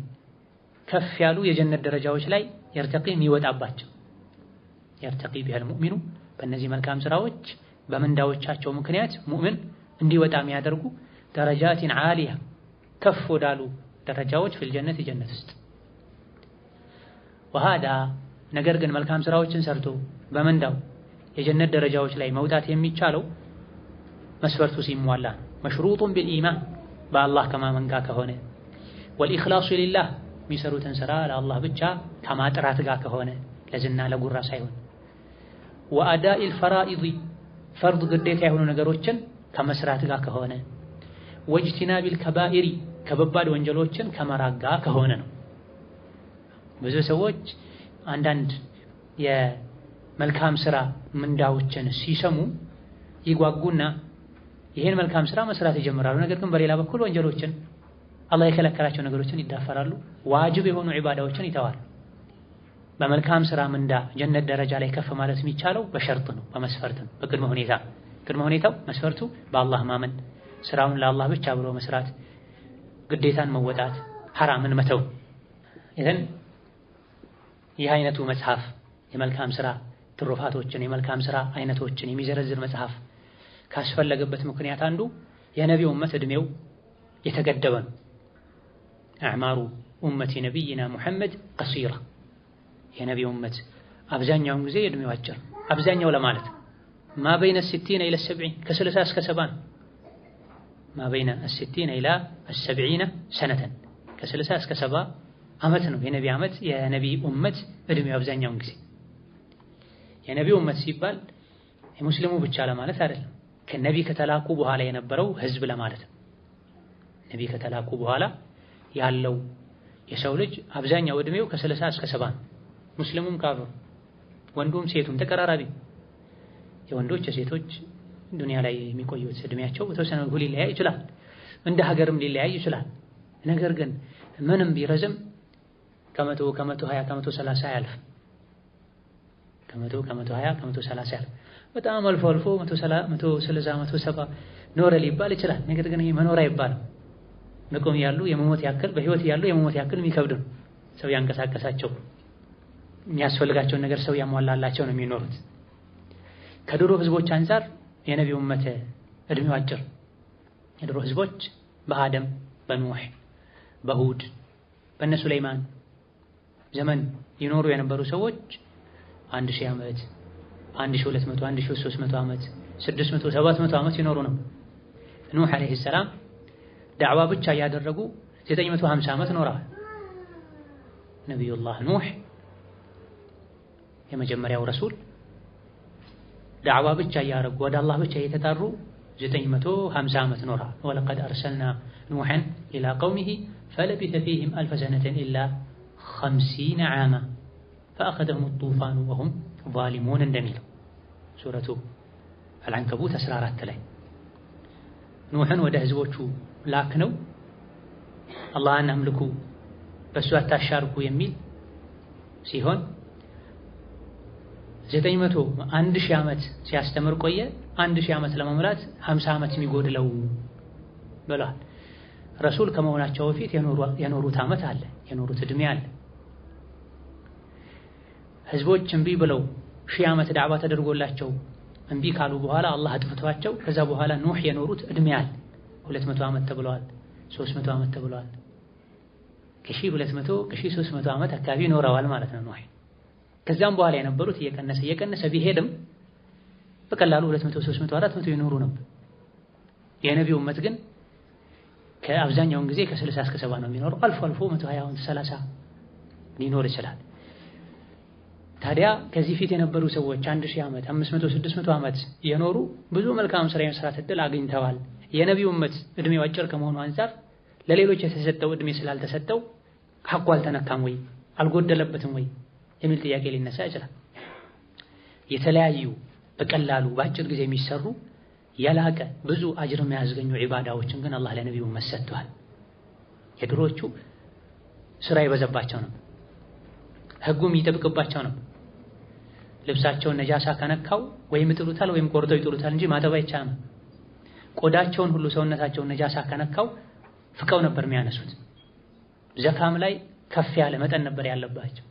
ከፍ ያሉ የጀነት ደረጃዎች ላይ የርተቂ የሚወጣባቸው የርተቂ ቢሀል ሙእሚኑ በእነዚህ መልካም ስራዎች በምንዳዎቻቸው ምክንያት ሙእሚን እንዲወጣ የሚያደርጉ ደረጃቲን ዓሊያ ከፍ ወዳሉ ደረጃዎች ፊል ጀነት ጀነት ውስጥ ወሃዳ ነገር ግን መልካም ስራዎችን ሰርቶ በምንዳው የጀነት ደረጃዎች ላይ መውጣት የሚቻለው መስፈርቱ ሲሟላ መሽሩጡን ቢልኢማን በአላህ ከማመን ጋር ከሆነ ወልኢኽላሱ ሊላህ የሚሰሩትን ስራ ለአላህ ብቻ ከማጥራት ጋር ከሆነ ለዝና ለጉራ ሳይሆን ወአዳኢል ፈራኢድ ፈርድ ግዴታ የሆኑ ነገሮችን ከመስራት ጋር ከሆነ ወጅቲናቢል ከባኢሪ ከበባድ ወንጀሎችን ከመራቅ ጋር ከሆነ ነው። ብዙ ሰዎች አንዳንድ የመልካም ስራ ምንዳዎችን ሲሰሙ ይጓጉና ይሄን መልካም ስራ መስራት ይጀምራሉ። ነገር ግን በሌላ በኩል ወንጀሎችን አላህ የከለከላቸው ነገሮችን ይዳፈራሉ። ዋጅብ የሆኑ ዒባዳዎችን ይተዋሉ። በመልካም ስራ ምንዳ ጀነት ደረጃ ላይ ከፍ ማለት የሚቻለው በሸርጥ ነው፣ በመስፈርት ነው፣ በቅድመ ሁኔታ። ቅድመ ሁኔታው መስፈርቱ በአላህ ማመን፣ ስራውን ለአላህ ብቻ ብሎ መስራት፣ ግዴታን መወጣት፣ ሐራምን መተው። ይህን ይህ አይነቱ መጽሐፍ የመልካም ስራ ትሩፋቶችን የመልካም ስራ አይነቶችን የሚዘረዝር መጽሐፍ ካስፈለገበት ምክንያት አንዱ የነቢዩ ኡመት ዕድሜው የተገደበ ነው። አዕማሩ ኡመቲ ነቢይና ሙሐመድ ቀሲራ የነቢዩ ኡመት አብዛኛውን ጊዜ ዕድሜው አጭር አብዛኛው ለማለት ማ በይነ 60 ኢለ 70 ከ60 እስከ 70 ማ በይነ 60 ኢለ 70 ሰነተን ከ60 እስከ 70 ዓመት ነው የነቢ ዓመት የነቢ ኡመት ዕድሜው አብዛኛውን ጊዜ። የነቢ ኡመት ሲባል የሙስሊሙ ብቻ ለማለት አይደለም፣ ከነቢ ከተላኩ በኋላ የነበረው ህዝብ ለማለት ነው። ነቢ ከተላኩ በኋላ ያለው የሰው ልጅ አብዛኛው ዕድሜው ከ60 እስከ 70 ሙስሊሙም ካፍሩ ወንዱም ሴቱም ተቀራራቢ። የወንዶች የሴቶች ዱንያ ላይ የሚቆዩት ዕድሜያቸው በተወሰነ መልኩ ሊለያይ ይችላል፣ እንደ ሀገርም ሊለያይ ይችላል። ነገር ግን ምንም ቢረዝም ከመቶ 120 ከመቶ 30 አያልፍ። ከመቶ 120 ከመቶ 30 አያልፍ። በጣም አልፎ አልፎ 130 170 ኖረ ሊባል ይችላል። ነገር ግን መኖር አይባልም። በቆም ያሉ የመሞት ያክል በህይወት ያሉ የመሞት ያክል የሚከብድ ነው። ሰው ያንቀሳቀሳቸው የሚያስፈልጋቸውን ነገር ሰው ያሟላላቸው ነው የሚኖሩት። ከድሮ ህዝቦች አንፃር የነቢዩ ኡመት ዕድሜው አጭር። የድሮ ህዝቦች በአደም በኑህ በሁድ በእነ ሱለይማን ዘመን ይኖሩ የነበሩ ሰዎች 1000 ዓመት 1200 1300 ዓመት 600 700 ዓመት ይኖሩ ነው። ኑህ አለይሂ ሰላም ዳዕዋ ብቻ ያደረጉ 950 ዓመት ኖረዋል። ነብዩላህ ኑህ የመጀመሪያው ረሱል ዳዕዋ ብቻ ያደረጉ ወደ አላህ ብቻ የተጣሩ 950 ዓመት ኖረዋል። ወለቀድ አርሰልና ኑሐን ኢላ ቀውሚሂ ፈለቢተ ፊህም አልፈ ሰነተን ኢላ 50 ዓማ ፈአኸዘሁም ጡፋኑ ወሁም ዛሊሙን እንደሚለው ሱረቱ አልዐንከቡት 14 ላይ ኑህን ወደ ህዝቦቹ ላክነው አላህን አምልኩ በሱ አታሻርኩ የሚል ሲሆን 1000 ዓመት ሲያስተምር ቆየ። 1000 ዓመት ለመሙላት 50 ዓመት የሚጎድለው ብለዋል። ረሱል ከመሆናቸው በፊት የኖሩት ዓመት አለ፣ የኖሩት እድሜ አለ። ህዝቦች እምቢ ብለው 1000 ዓመት ዳዕዋ ተደርጎላቸው እምቢ ካሉ በኋላ አላህ አጥፍቷቸው ከዛ በኋላ ኑህ የኖሩት እድሜ አለ። 200 ዓመት ተብለዋል፣ 300 ዓመት ተብለዋል። ከ1200 ከ1300 ዓመት አካባቢ ኖረዋል ማለት ነው ኑህ። ከዛም በኋላ የነበሩት እየቀነሰ ቢሄድም በቀላሉ 200 300 400 ይኖሩ ነበር። የነቢዩ ኡመት ግን ከአብዛኛውን ጊዜ ከ60 እስከ 70 ነው የሚኖረው። አልፎ አልፎ 120 30 ሊኖር ይችላል። ታዲያ ከዚህ ፊት የነበሩ ሰዎች 1000 ዓመት 500 600 ዓመት የኖሩ ብዙ መልካም ስራ የመስራት እድል አግኝተዋል። የነቢዩ ኡመት እድሜው አጭር ከመሆኑ አንፃር ለሌሎች የተሰጠው እድሜ ስላልተሰጠው ሐቁ አልተነካም ወይ አልጎደለበትም ወይ የሚል ጥያቄ ሊነሳ ይችላል። የተለያዩ በቀላሉ በአጭር ጊዜ የሚሰሩ የላቀ ብዙ አጅር የሚያስገኙ ዒባዳዎችን ግን አላህ ለነቢዩ ኡመት ሰጥቷል። የድሮቹ ስራ ይበዛባቸው ነው፣ ህጉም ይጠብቅባቸው ነው። ልብሳቸውን ነጃሳ ከነካው ወይም ይጥሉታል ወይም ቆርጠው ይጥሉታል እንጂ ማጠብ አይቻልም። ቆዳቸውን ሁሉ ሰውነታቸውን ነጃሳ ከነካው ፍቀው ነበር የሚያነሱት። ዘካም ላይ ከፍ ያለ መጠን ነበር ያለባቸው።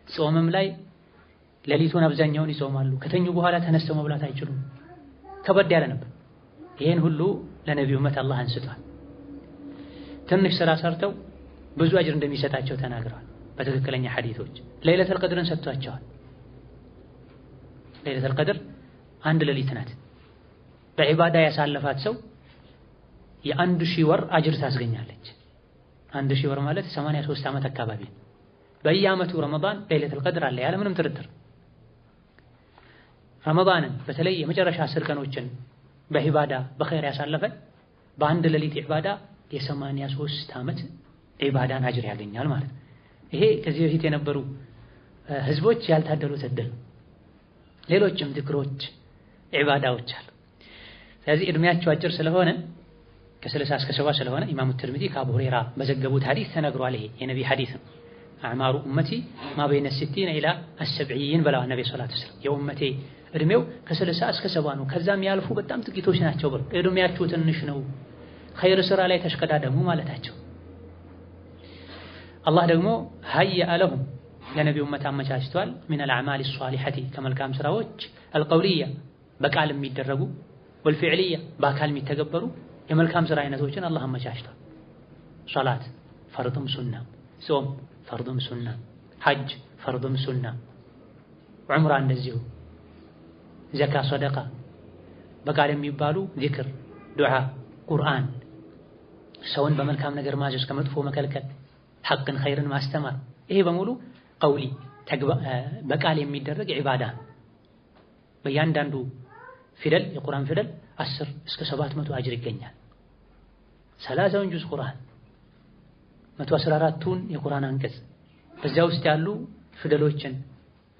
ጾምም ላይ ሌሊቱን አብዛኛውን ይጾማሉ። ከተኙ በኋላ ተነስተው መብላት አይችሉም። ከበድ ያለ ነበር። ይሄን ሁሉ ለነቢዩ ኡመት አላህ አንስቷል። ትንሽ ስራ ሰርተው ብዙ አጅር እንደሚሰጣቸው ተናግረዋል በትክክለኛ ሐዲሶች። ለይለቱል ቀድርን ሰጥቷቸዋል። ለይለቱል ቀድር አንድ ሌሊት ናት። በዒባዳ ያሳለፋት ሰው የ1000 ወር አጅር ታስገኛለች። 1000 ወር ማለት 83 ዓመት አካባቢ። በየዓመቱ ረመዳን ለይለቱል ቀድር አለ ያለ ምንም ጥርጥር። ረመዳንን በተለይ የመጨረሻ 10 ቀኖችን በዒባዳ በኸይር ያሳለፈ በአንድ ሌሊት ዒባዳ የ83 ዓመት ዒባዳን አጅር ያገኛል ማለት ነው። ይሄ ከዚህ በፊት የነበሩ ህዝቦች ያልታደሉት እድል። ሌሎችም ዝክሮች ዒባዳዎች አሉ። ስለዚህ እድሜያቸው አጭር ስለሆነ ከ60 እስከ 70 ስለሆነ ኢማሙ ትርሚዚ ከአቡ ሁረይራ በዘገቡት ሐዲስ ተነግሯል። ይሄ የነቢ ሐዲስ ነው። አዕማሩ ኡመቲ ማ በይነ 60 ኢላ 70 ብለዋል ነቢ ሰለላሁ ዐለይሂ ወሰለም። የኡመቴ እድሜው ከ60 እስከ 70 ነው፣ ከዛም ያልፉ በጣም ጥቂቶች ናቸው ብለው እድሜያችሁ ትንሽ ነው ኸይር ስራ ላይ ተሽቀዳደሙ ማለታቸው። አላህ ደግሞ ሀየአ ለሁም ለነቢዩ ኡመት አመቻችቷል ሚነል አዕማሊ ሷሊሐቲ ከመልካም ስራዎች አልቀውልያ በቃል የሚደረጉ ወልፊዕልያ በአካል የሚተገበሩ የመልካም ስራ አይነቶችን አላህ አመቻችቷል። ሶላት ፈርድም ሱና፣ ጾም ፈርድም ሱና፣ ሐጅ ፈርድም ሱና፣ ዑምራ እንደዚሁ፣ ዘካ፣ ሰደቃ በቃል የሚባሉ ዚክር፣ ዱዓ፣ ቁርአን፣ ሰውን በመልካም ነገር ማዘዝ ከመጥፎ መከልከል፣ ሐቅን ኸይርን ማስተማር፣ ይሄ በሙሉ ቀውሊ በቃል የሚደረግ ዒባዳ። በእያንዳንዱ ፊደል የቁርአን ፊደል 10 እስከ 700 አጅር ይገኛል። 30 ጁዝ ቁርአን 114ቱን የቁርአን አንቀጽ በዚያ ውስጥ ያሉ ፊደሎችን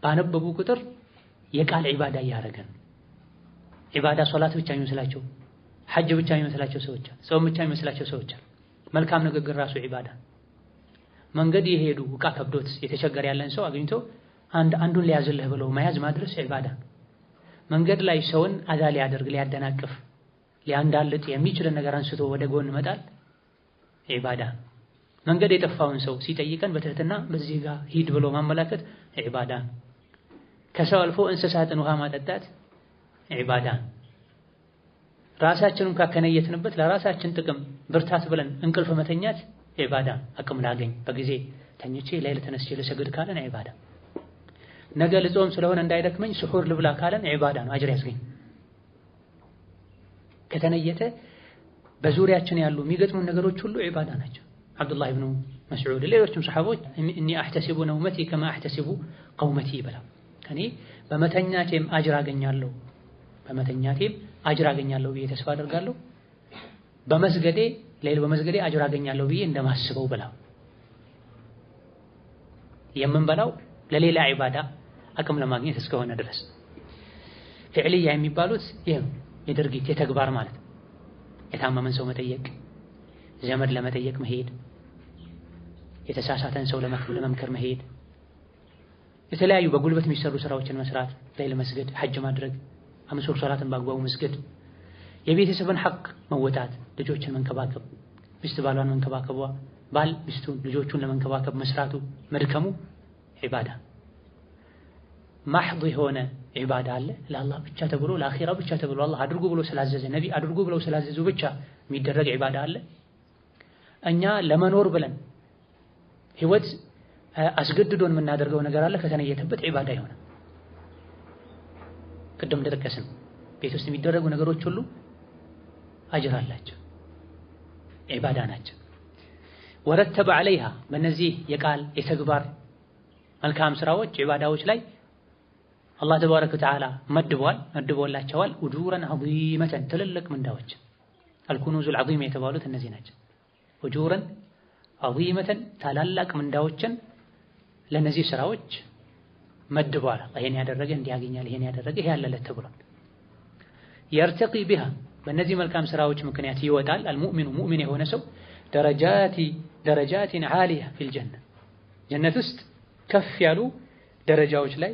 ባነበቡ ቁጥር የቃል ዒባዳ እያደረገን። ዒባዳ ሶላት ብቻ የሚመስላቸው፣ ሐጅ ብቻ የሚመስላቸው ሰዎች አሉ። ጾም ብቻ የሚመስላቸው ሰዎች አሉ። መልካም ንግግር ራሱ ዒባዳ። መንገድ የሄዱ ዕቃ ከብዶት የተቸገረ ያለን ሰው አግኝቶ አንዱን ሊያዝልህ ብለው መያዝ ማድረስ ዒባዳ። መንገድ ላይ ሰውን አዛ ሊያደርግ ሊያደናቅፍ ሊያንዳልጥ የሚችልን ነገር አንስቶ ወደ ጎን መጣል ዒባዳ። መንገድ የጠፋውን ሰው ሲጠይቀን በትህትና በዚህ ጋር ሂድ ብሎ ማመላከት ዒባዳ። ከሰው አልፎ እንስሳትን ውሃ ማጠጣት ዒባዳ። ራሳችንን ካከነየትንበት ለራሳችን ጥቅም ብርታት ብለን እንቅልፍ መተኛት ዒባዳ። አቅም ላገኝ በጊዜ ተኝቼ ሌሊት ተነስቼ ልሰግድ ካለን ዒባዳ። ነገ ልጾም ስለሆነ እንዳይደክመኝ ስሑር ልብላ ካለን ዒባዳ ነው፣ አጅር ያስገኝ። ከተነየተ በዙሪያችን ያሉ የሚገጥሙን ነገሮች ሁሉ ዒባዳ ናቸው። አብዱላህ ኢብኑ መስዑድ ሌሎችም ሰሐቦች እኒ አሕተሲቡ ነውመቲ ከማ አሕተሲቡ ቀውመቲ ብለው እኔ በመተኛቴም አጅር አገኛለሁ ብዬ ተስፋ አደርጋለሁ፣ በመስገዴ አጅር አገኛለሁ ብዬ እንደማስበው ብለው። የምንበላው ለሌላ ዒባዳ አቅም ለማግኘት እስከሆነ ድረስ ፊዕልያ የሚባሉት ይሄ የድርጊት የተግባር ማለት የታመመን ሰው መጠየቅ፣ ዘመድ ለመጠየቅ መሄድ፣ የተሳሳተን ሰው ለመምከር መሄድ፣ የተለያዩ በጉልበት የሚሰሩ ስራዎችን መስራት፣ ሌሊት መስገድ፣ ሐጅ ማድረግ፣ 5 ወቅት ሶላትን በአግባቡ መስገድ፣ የቤተሰብን ሐቅ መወጣት፣ ልጆችን መንከባከብ፣ ሚስት ባሏን መንከባከቧ፣ ባል ሚስቱን ልጆቹን ለመንከባከብ መስራቱ መድከሙ ዒባዳ። ማህድ የሆነ ዒባዳ አለ ለአላህ ብቻ ተብሎ ለአኺራ ብቻ ተብሎ አላህ አድርጉ ብሎ ስላዘዘ ነቢ አድርጉ ብለው ስላዘዙ ብቻ የሚደረግ ዒባዳ አለ። እኛ ለመኖር ብለን ህይወት አስገድዶን የምናደርገው ነገር አለ ከተነየተበት ዒባዳ ይሆናል። ቅድም እንደጠቀስን ቤት ውስጥ የሚደረጉ ነገሮች ሁሉ አጅር አላቸው፣ ዒባዳ ናቸው። ወረተበ ዐለይሃ በእነዚህ የቃል የተግባር መልካም ስራዎች ዒባዳዎች ላይ አላህ ተባረከ ወተዓላ መድቦላቸዋል ኡጁረን ዐዚመተን ትልልቅ ምንዳዎች። አልኩኑዙል ዐዚም የተባሉት እነዚህ ናቸው። ኡጁረን ዐዚመተን ታላላቅ ምንዳዎችን ለነዚህ ስራዎች መድቧል። ይሄን ያደረገ እንዲያገኛል፣ ይሄን ያደረገ ይሄ ያለለት ተብሏል። የርተቂ ቢሃ በእነዚህ መልካም ስራዎች ምክንያት ይወጣል አልሙእሚኑ ሙእሚን የሆነ ሰው ደረጃቲን ዓሊያ ፊል ጀነ ጀነት ውስጥ ከፍ ያሉ ደረጃዎች ላይ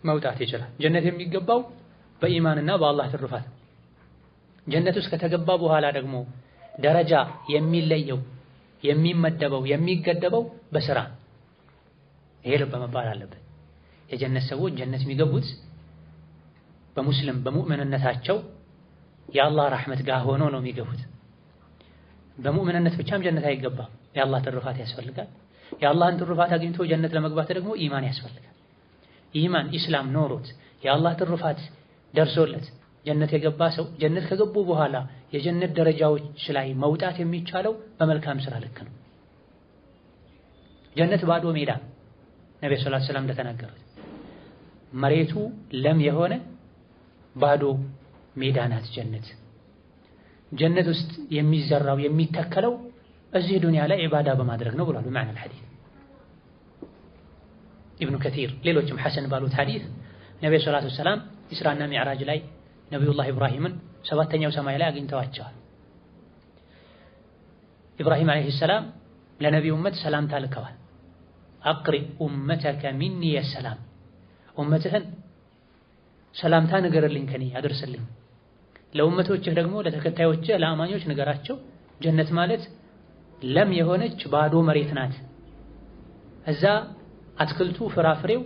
መውጣት ይችላል። ጀነት የሚገባው በኢማንና በአላህ ትሩፋት። ጀነት ውስጥ ከተገባ በኋላ ደግሞ ደረጃ የሚለየው የሚመደበው የሚገደበው በስራ ይሄ ልብ መባል አለበት። የጀነት ሰዎች ጀነት የሚገቡት በሙስሊም በሙእምንነታቸው የአላህ ረሕመት ጋር ሆኖ ነው የሚገቡት። በሙእምንነት ብቻም ጀነት አይገባም። የአላህ ትሩፋት ያስፈልጋል። የአላህን ትሩፋት አግኝቶ ጀነት ለመግባት ደግሞ ኢማን ያስፈልጋል። ኢማን ኢስላም ኖሮት የአላህ ትሩፋት ደርሶለት ጀነት የገባ ሰው ጀነት ከገቡ በኋላ የጀነት ደረጃዎች ላይ መውጣት የሚቻለው በመልካም ስራ ልክ ነው። ጀነት ባዶ ሜዳ ነብዩ ሰለላሁ ዐለይሂ ወሰለም እንደተናገሩት መሬቱ ለም የሆነ ባዶ ሜዳ ናት ጀነት። ጀነት ውስጥ የሚዘራው የሚተከለው እዚህ ዱንያ ላይ ዒባዳ በማድረግ ነው ብሏል በማዕና الحديث ኢብኑ ከቲር ሌሎችም ሐሰን ባሉት ሐዲስ ነብዩ ሰለላሁ ዐለይሂ ወሰለም ኢስራና ሚዕራጅ ላይ ነብዩላህ ኢብራሂምን 7ኛው ሰማይ ላይ አግኝተዋቸዋል። ኢብራሂም አለይሂ ሰላም ለነብዩ ኡመት ሰላምታ ልከዋል። አቅሪ ኡመተከ ሚኒ የሰላም ኡመትህን ሰላምታ ንገርልኝ ከኔ አድርስልኝ። ለኡመቶችህ ደግሞ ለተከታዮችህ ለአማኞች ንገራቸው ጀነት ማለት ለም የሆነች ባዶ መሬት ናት። እዛ አትክልቱ ፍራፍሬው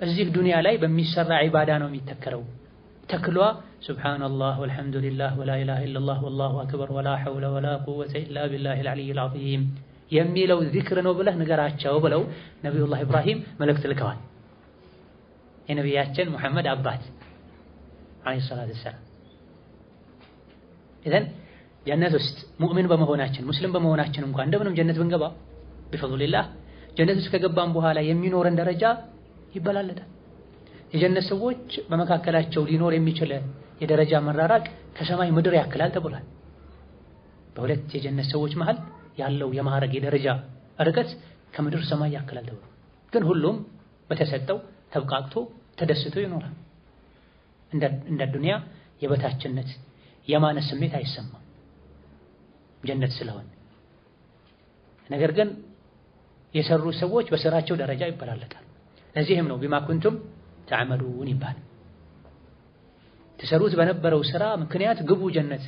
እዚህ ዱንያ ላይ በሚሰራ ዒባዳ ነው የሚተከለው። ተክሏ ሱብሃንአላህ ወልሐምዱሊላህ ወላ ኢላሃ ኢለላህ ወላሁ አክበር ወላ ሐውለ ወላ ቁወተ ኢላ ቢላሂል ዐሊይል ዐዚም የሚለው ዚክር ነው ብለህ ንገራቸው ብለው ነብዩላህ ኢብራሂም መልእክት ልከዋል። የነቢያችን ሙሐመድ አባት አለይሂ ሰላቱ ወሰላም። ኢዘን ጀነት ውስጥ ሙእሚን በመሆናችን ሙስሊም በመሆናችን እንኳን እንደምንም ጀነት ብንገባ ቢፈድሊላህ ጀነት ውስጥ ከገባን በኋላ የሚኖረን ደረጃ ይበላለጣል። የጀነት ሰዎች በመካከላቸው ሊኖር የሚችል የደረጃ መራራቅ ከሰማይ ምድር ያክላል ተብሏል። በሁለት የጀነት ሰዎች መሃል ያለው የማዕረግ የደረጃ ርቀት ከምድር ሰማይ ያክላል ተብሏል። ግን ሁሉም በተሰጠው ተብቃቅቶ ተደስቶ ይኖራል። እንደ ዱንያ የበታችነት የማነስ ስሜት አይሰማም ጀነት ስለሆነ። ነገር ግን የሰሩ ሰዎች በስራቸው ደረጃ ይበላለጣል። ለዚህም ነው ቢማ ኩንቱም ተዕመሉን ይባል። ተሰሩት በነበረው ስራ ምክንያት ግቡ ጀነት፣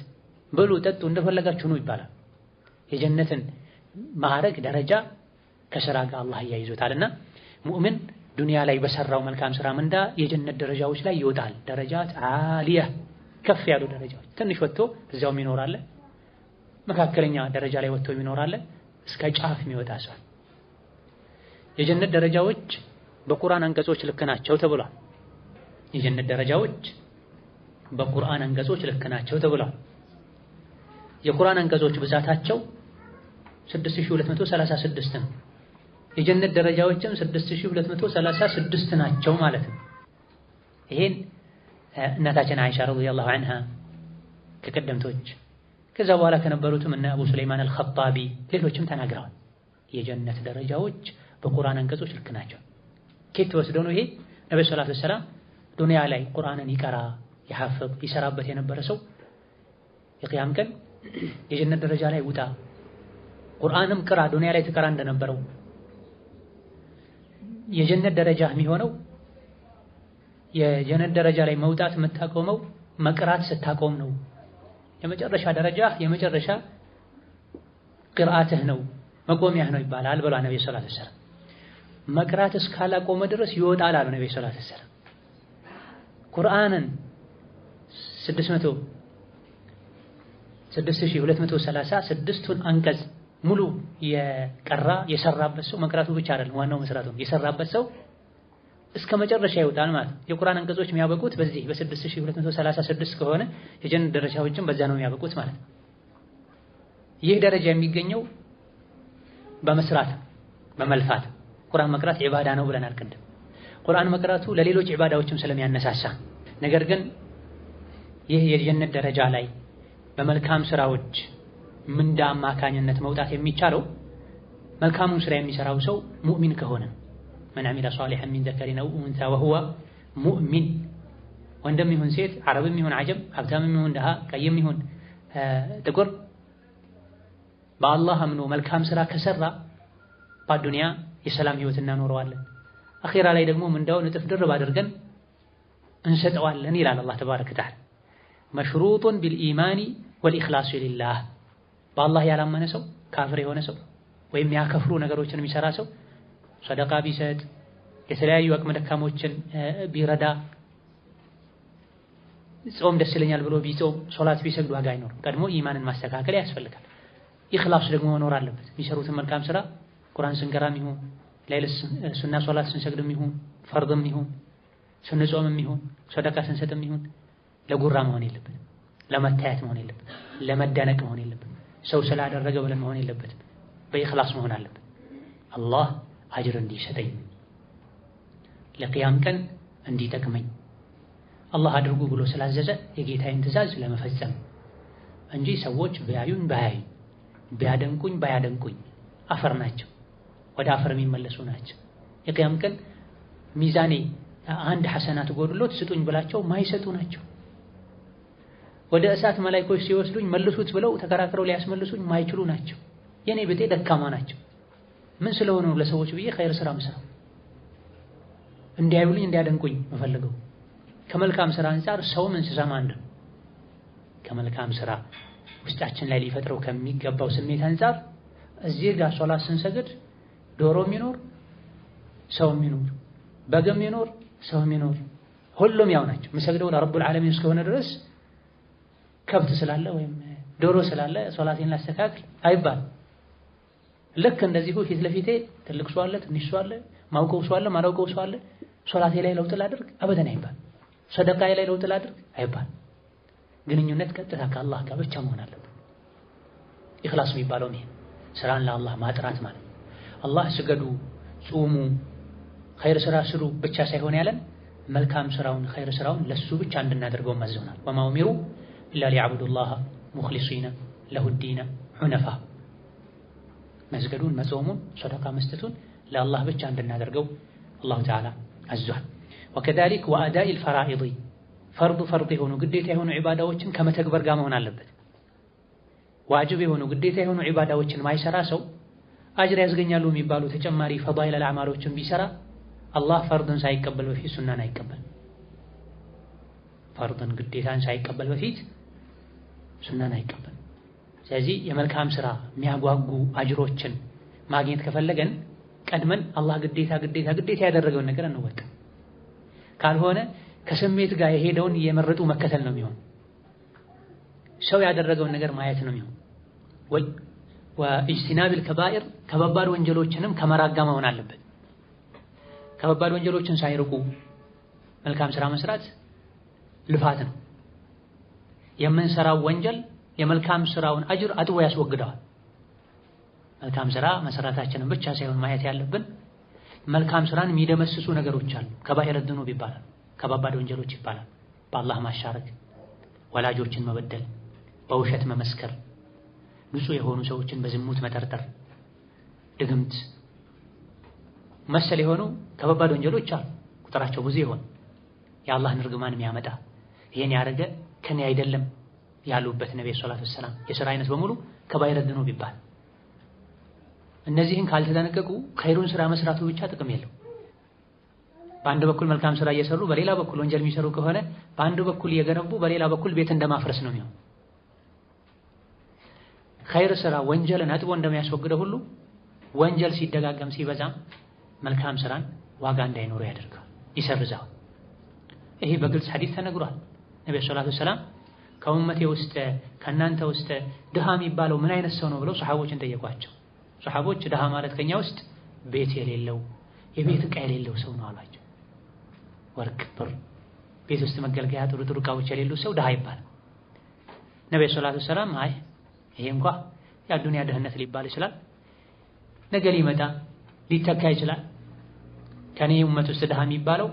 ብሉ ጠጡ እንደፈለጋችሁ ነው ይባላል። የጀነትን ማዕረግ ደረጃ ከስራ ጋር አላህ ያይዞታልና ሙእሚን ዱንያ ላይ በሰራው መልካም ስራ ምንዳ የጀነት ደረጃዎች ላይ ይወጣል። ደረጃት ዓሊያ ከፍ ያሉ ደረጃዎች። ትንሽ ወጥቶ እዛው ይኖራል፣ መካከለኛ ደረጃ ላይ ወጥቶ ይኖራል፣ እስከ ጫፍ የሚወጣ ሰው። የጀነት ደረጃዎች በቁርአን አንቀጾች ልክ ናቸው ተብሏል። የጀነት ደረጃዎች በቁርአን አንቀጾች ልክ ናቸው ተብሏል። የቁርአን አንቀጾች ብዛታቸው 6236 ነው። የጀነት ደረጃዎችም 6236 ናቸው ማለት ነው። ይሄን እናታችን አይሻ ረዲየላሁ ዐንሃ ከቀደምቶች ከዛ በኋላ ከነበሩትም እና አቡ ሱለይማን አልኸጣቢ ሌሎችም ተናግረዋል። የጀነት ደረጃዎች በቁርአን አንቀጾች ልክ ናቸው። ከየት ወስደው ነው ይሄ? ነብዩ ሰለላሁ ዐለይሂ ወሰለም ዱንያ ላይ ቁርአንን ይቀራ ይሐፍዝ ይሰራበት የነበረ ሰው የቂያም ቀን የጀነት ደረጃ ላይ ውጣ፣ ቁርአንም ቅራ፣ ዱንያ ላይ ትቀራ እንደነበረው የጀነት ደረጃ የሚሆነው የጀነት ደረጃ ላይ መውጣት የምታቆመው መቅራት ስታቆም ነው። የመጨረሻ ደረጃ የመጨረሻ ቅርአትህ ነው መቆሚያህ ነው ይባላል ብሏል ነብዩ ሰለላሁ ዐለይሂ ወሰለም። መቅራት እስካላቆመ ድረስ ይወጣል አሉ ነብዩ ሰለላሁ ዐለይሂ ወሰለም። ቁርአንን 6236ቱን አንቀጽ ሙሉ የቀራ የሰራበት ሰው መቅራቱ ብቻ አይደለም ዋናው መስራቱ የሰራበት ሰው እስከ መጨረሻ ይወጣል ማለት ነው። የቁርአን አንቀጾች የሚያበቁት በዚህ በ6236 ከሆነ የጀነት ደረጃዎችም በዛ ነው የሚያበቁት ማለት ነው። ይህ ደረጃ የሚገኘው በመስራት በመልፋት ቁርአን መቅራት ዒባዳ ነው ብለናል ቅድም። ቁርአን መቅራቱ ለሌሎች ዒባዳዎችም ስለሚያነሳሳ፣ ነገር ግን ይህ የጀነት ደረጃ ላይ በመልካም ስራዎች ምንዳ አማካኝነት መውጣት የሚቻለው መልካሙን ስራ የሚሰራው ሰው ሙእሚን ከሆነ من عمل صالحا من ذكر أو أنثى وهو مؤمن ወንድም ይሁን ሴት አረብም ይሁን አጀም ሀብታምም ይሁን ድሃ ቀይም ይሁን ጥቁር በአላህ አምኖ መልካም ስራ ከሰራ በዱንያ የሰላም ህይወት እናኖረዋለን፣ አኺራ ላይ ደግሞ ምንዳውን እጥፍ ድርብ አድርገን እንሰጠዋለን ይላል አላህ ተባረከ ወተዓላ። መሽሩጡን ቢልኢማኒ ወልኢኽላስ ሊላህ በአላህ ያላመነ ሰው ካፍር የሆነ ሰው ወይም ያከፍሩ ነገሮችን የሚሰራ ሰው ሰደቃ ቢሰጥ የተለያዩ አቅመ ደካሞችን ቢረዳ ጾም ደስ ይለኛል ብሎ ቢጾም ሶላት ቢሰግድ ዋጋ አይኖርም። ቀድሞ ኢማንን ማስተካከል ያስፈልጋል። ኢኽላስ ደግሞ መኖር አለበት። የሚሰሩትን መልካም ስራ ቁርአን ስንቀራም ይሁን ሌሊት ሱና ሶላት ስንሰግድም ይሁን ፈርድም ይሁን ስንጾምም ይሁን ሰደቃ ስንሰጥም ይሁን ለጉራ መሆን የለበትም፣ ለመታየት መሆን የለበትም፣ ለመደነቅ መሆን የለበትም፣ ሰው ስላደረገ ብለን መሆን የለበትም። በኢኽላስ መሆን አለበት። አላህ አጅር እንዲሰጠኝ ለቂያም ቀን እንዲጠቅመኝ አላህ አድርጉ ብሎ ስላዘዘ የጌታዬን ትእዛዝ ለመፈጸም እንጂ ሰዎች ቢያዩኝ ባያዩኝ ቢያደንቁኝ ባያደንቁኝ አፈር ናቸው፣ ወደ አፈር የሚመለሱ ናቸው። የቂያም ቀን ሚዛኔ አንድ ሐሰናት ጎድሎት ስጡኝ ብላቸው ማይሰጡ ናቸው። ወደ እሳት መላእክቶች ሲወስዱኝ መልሱት ብለው ተከራክረው ሊያስመልሱኝ ማይችሉ ናቸው። የኔ ብጤ ደካማ ናቸው። ምን ስለሆነ ነው ለሰዎች ብዬ ኸይር ስራ መስራት እንዲያዩልኝ እንዲያደንቁኝ መፈልገው? ከመልካም ስራ አንፃር ሰውም እንስሳም አንድ ነው። ከመልካም ስራ ውስጣችን ላይ ሊፈጥረው ከሚገባው ስሜት አንፃር እዚህ ጋር ሶላት ስንሰግድ ዶሮም ይኖር ሰውም ይኖር በግም ይኖር ሰውም ይኖር ሁሉም ያው ናቸው። የምሰግደው ለረቡል ዓለሚን እስከሆነ ድረስ ከብት ስላለ ወይም ዶሮ ስላለ ሶላቴን ላስተካክል አይባልም። ልክ እንደዚሁ ፊት ለፊቴ ትልቅ ሰው አለ፣ ትንሽ ሰው አለ፣ ማውቀው ሰው አለ፣ ማላውቀው ሰው አለ። ሶላቴ ላይ ለውጥ ላድርግ አበደን አይባል። ሰደቃዬ ላይ ለውጥ ላድርግ አይባል። ግንኙነት ቀጥታ ከአላህ ጋር ብቻ መሆን አለበት። ኢኽላስ የሚባለው ይሄ ስራን ለአላህ ማጥራት ማለት አላህ ስገዱ፣ ጾሙ፣ ኸይር ስራ ስሩ ብቻ ሳይሆን ያለን መልካም ስራውን ኸይር ስራውን ለሱ ብቻ እንድናደርገው ማዘውናል። ወማ ኡሚሩ ኢላ ሊዕቡዱላህ ሙኽሊሲነ ለሁ ዲነ ሑነፋ መስገዱን መጾሙን ሰደቃ መስጠቱን ለአላህ ብቻ እንድናደርገው አላሁ ተዓላ አዟል። ወከዛሊክ ወአዳኢል ፈራኢድ ፈርድ የሆኑ ግዴታ የሆኑ ዒባዳዎችን ከመተግበር ጋር መሆን አለበት። ዋጅብ የሆኑ ግዴታ የሆኑ ዒባዳዎችን ማይሰራ ሰው አጅር ያስገኛሉ የሚባሉ ተጨማሪ ፈዳኢል አዕማሎችን ቢሰራ አላህ ፈርድን ሳይቀበል በፊት ሱናን አይቀበል። ፈርድን ግዴታን ሳይቀበል በፊት ሱናን አይቀበል። ስለዚህ የመልካም ስራ የሚያጓጉ አጅሮችን ማግኘት ከፈለገን ቀድመን አላህ ግዴታ ያደረገውን ነገር እንወቅ። ካልሆነ ከስሜት ጋር የሄደውን የመረጡ መከተል ነው የሚሆን። ሰው ያደረገውን ነገር ማየት ነው የሚሆን። ወኢጅቲናብል ከባኢር ከባባድ ወንጀሎችንም ከመራጋ መሆን አለበት። ከባባድ ወንጀሎችን ሳይርቁ መልካም ስራ መስራት ልፋት ነው። የምንሰራው ወንጀል የመልካም ስራውን አጅር አጥቦ ያስወግደዋል። መልካም ስራ መስራታችንን ብቻ ሳይሆን ማየት ያለብን መልካም ስራን የሚደመስሱ ነገሮች አሉ። ከባኢረ ዙኑብ ይባላል፣ ከባባድ ወንጀሎች ይባላል። በአላህ ማሻረክ፣ ወላጆችን መበደል፣ በውሸት መመስከር፣ ንጹህ የሆኑ ሰዎችን በዝሙት መጠርጠር፣ ድግምት መሰል የሆኑ ከባባድ ወንጀሎች አሉ። ቁጥራቸው ብዙ ይሆን የአላህን ርግማን የሚያመጣ ይሄን ያደረገ ከኔ አይደለም ያሉበት ነብዩ ሰለላሁ ዐለይሂ ወሰለም የሥራ አይነት በሙሉ ከባይረ ዝኑብ ይባል። እነዚህን ካልተጠነቀቁ ኸይሩን ስራ መስራቱ ብቻ ጥቅም የለው። በአንድ በኩል መልካም ስራ እየሰሩ በሌላ በኩል ወንጀል የሚሰሩ ከሆነ በአንድ በኩል እየገነቡ በሌላ በኩል ቤት እንደማፍረስ ነው የሚሆነው። ኸይር ስራ ወንጀልን አጥቦ እንደሚያስወግደው ሁሉ ወንጀል ሲደጋገም ሲበዛም መልካም ስራን ዋጋ እንዳይኖረው ያደርጋል፣ ይሰርዛል። ይሄ በግልጽ ሐዲስ ተነግሯል። ነብዩ ሰለላሁ ዐለይሂ ወሰለም ከኡመቴ ውስጥ ከእናንተ ውስጥ ድሃ የሚባለው ምን አይነት ሰው ነው ብለው ሰሃቦችን ጠየቋቸው። ሰሃቦች ድሃ ማለት ከኛ ውስጥ ቤት የሌለው የቤት ዕቃ የሌለው ሰው ነው አሏቸው። ወርቅ ብር ቤት ውስጥ መገልገያ ጥሩ ጥሩ ዕቃዎች የሌለው ሰው ድሃ ይባላል። ነብዩ ሰለላሁ ዐለይሂ ወሰለም አይ ይሄ እንኳን የዱንያ ድህነት ሊባል ይችላል፣ ነገ ሊመጣ ሊተካ ይችላል። ከኔ ኡመት ውስጥ ድሃ የሚባለው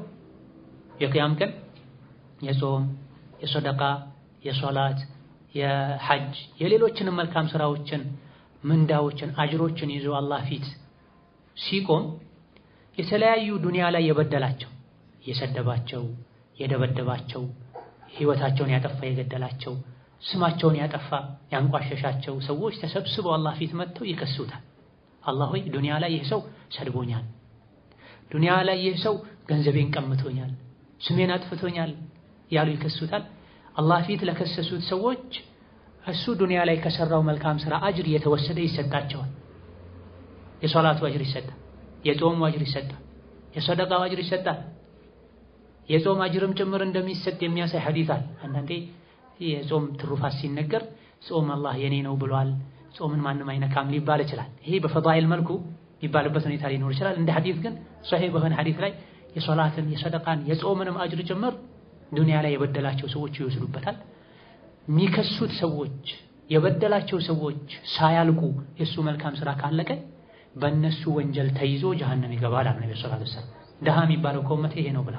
የቂያም ቀን የጾም የሰደቃ የሶላት የሐጅ የሌሎችንም መልካም ስራዎችን ምንዳዎችን አጅሮችን ይዞ አላህ ፊት ሲቆም የተለያዩ ዱንያ ላይ የበደላቸው የሰደባቸው የደበደባቸው ህይወታቸውን ያጠፋ የገደላቸው ስማቸውን ያጠፋ ያንቋሸሻቸው ሰዎች ተሰብስበው አላህ ፊት መጥተው ይከሱታል። አላህ ሆይ ዱንያ ላይ ይህ ሰው ሰድቦኛል፣ ዱንያ ላይ ይህ ሰው ገንዘቤን ቀምቶኛል፣ ስሜን አጥፍቶኛል ያሉ ይከሱታል። አላህ ፊት ለከሰሱት ሰዎች እሱ ዱንያ ላይ ከሰራው መልካም ስራ አጅር እየተወሰደ ይሰጣቸዋል። የሶላቱ አጅር ይሰጣል፣ የጾሙ አጅር ይሰጣል፣ የሰደቃው አጅር ይሰጣል። የጾም አጅርም ጭምር እንደሚሰጥ የሚያሳይ ሐዲስ አለ። አንዳንዴ የጾም ትሩፋት ሲነገር ጾም አላህ የኔ ነው ብሏል፣ ጾምን ማንም አይነካም ሊባል ይችላል። ይሄ በፈዳኢል መልኩ የሚባልበት ሁኔታ ሊኖር ይችላል። እንደ ሐዲስ ግን ሷሂህ በሆነ ሐዲስ ላይ የሶላትን የሰደቃን የጾምንም አጅር ጭምር ዱንያ ላይ የበደላቸው ሰዎች ይወስዱበታል። የሚከሱት ሰዎች የበደላቸው ሰዎች ሳያልቁ የሱ መልካም ስራ ካለቀ በእነሱ ወንጀል ተይዞ ጀሃነም ይገባል አለ ነብዩ ሰለላሁ ዐለይሂ ወሰለም። ድሃ የሚባለው ከኡመቴ ይሄ ነው ብላ።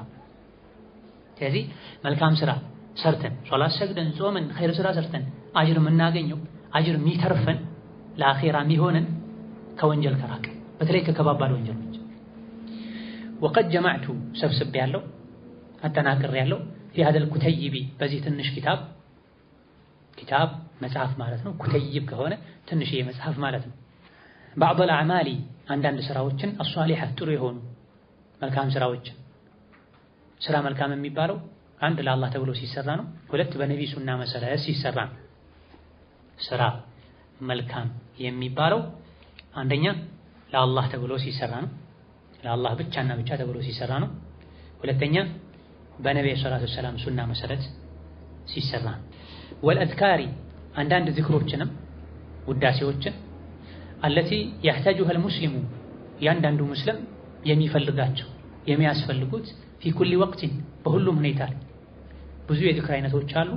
ስለዚህ መልካም ስራ ሰርተን ሶላት ሰግደን ጾመን ኸይር ስራ ሰርተን አጅር የምናገኘው አጅር የሚተርፈን ለአኺራ የሚሆነን ከወንጀል ከራቀ በተለይ ከከባባድ ወንጀሎች። ወቀድ ጀመዕቱ ሰብስቤ ያለው አጠናቅሬ ያለው في هذا الكتيب በዚህ ትንሽ ኪታብ መጽሐፍ ማለት ነው። ኩተይብ ከሆነ ትንሽዬ መጽሐፍ ማለት ነው። بعض الأعمال አንዳንድ ስራዎችን الصالحة ጥሩ የሆኑ መልካም ስራዎችን ስራ መልካም የሚባለው አንድ ለአላህ ተብሎ ሲሰራ ነው። ሁለት በነብዩ ሱና መሰረት ሲሰራ ነው። ስራ መልካም የሚባለው አንደኛ ለአላህ ተብሎ ሲሰራ ነው። ለአላህ ብቻና ብቻ ተብሎ ሲሰራ ነው። ሁለተኛ በነብዩ ሰለላሁ ዐለይሂ ወሰለም ሱና መሰረት ሲሰራ ነው። ወልአዝካሪ አንዳንድ ዝክሮችንም ውዳሴዎችን التي يحتاجها المسلم ያንዳንዱ ሙስሊም የሚፈልጋቸው የሚያስፈልጉት في كل وقت በሁሉም ሁኔታ ብዙ የዝክር አይነቶች አሉ።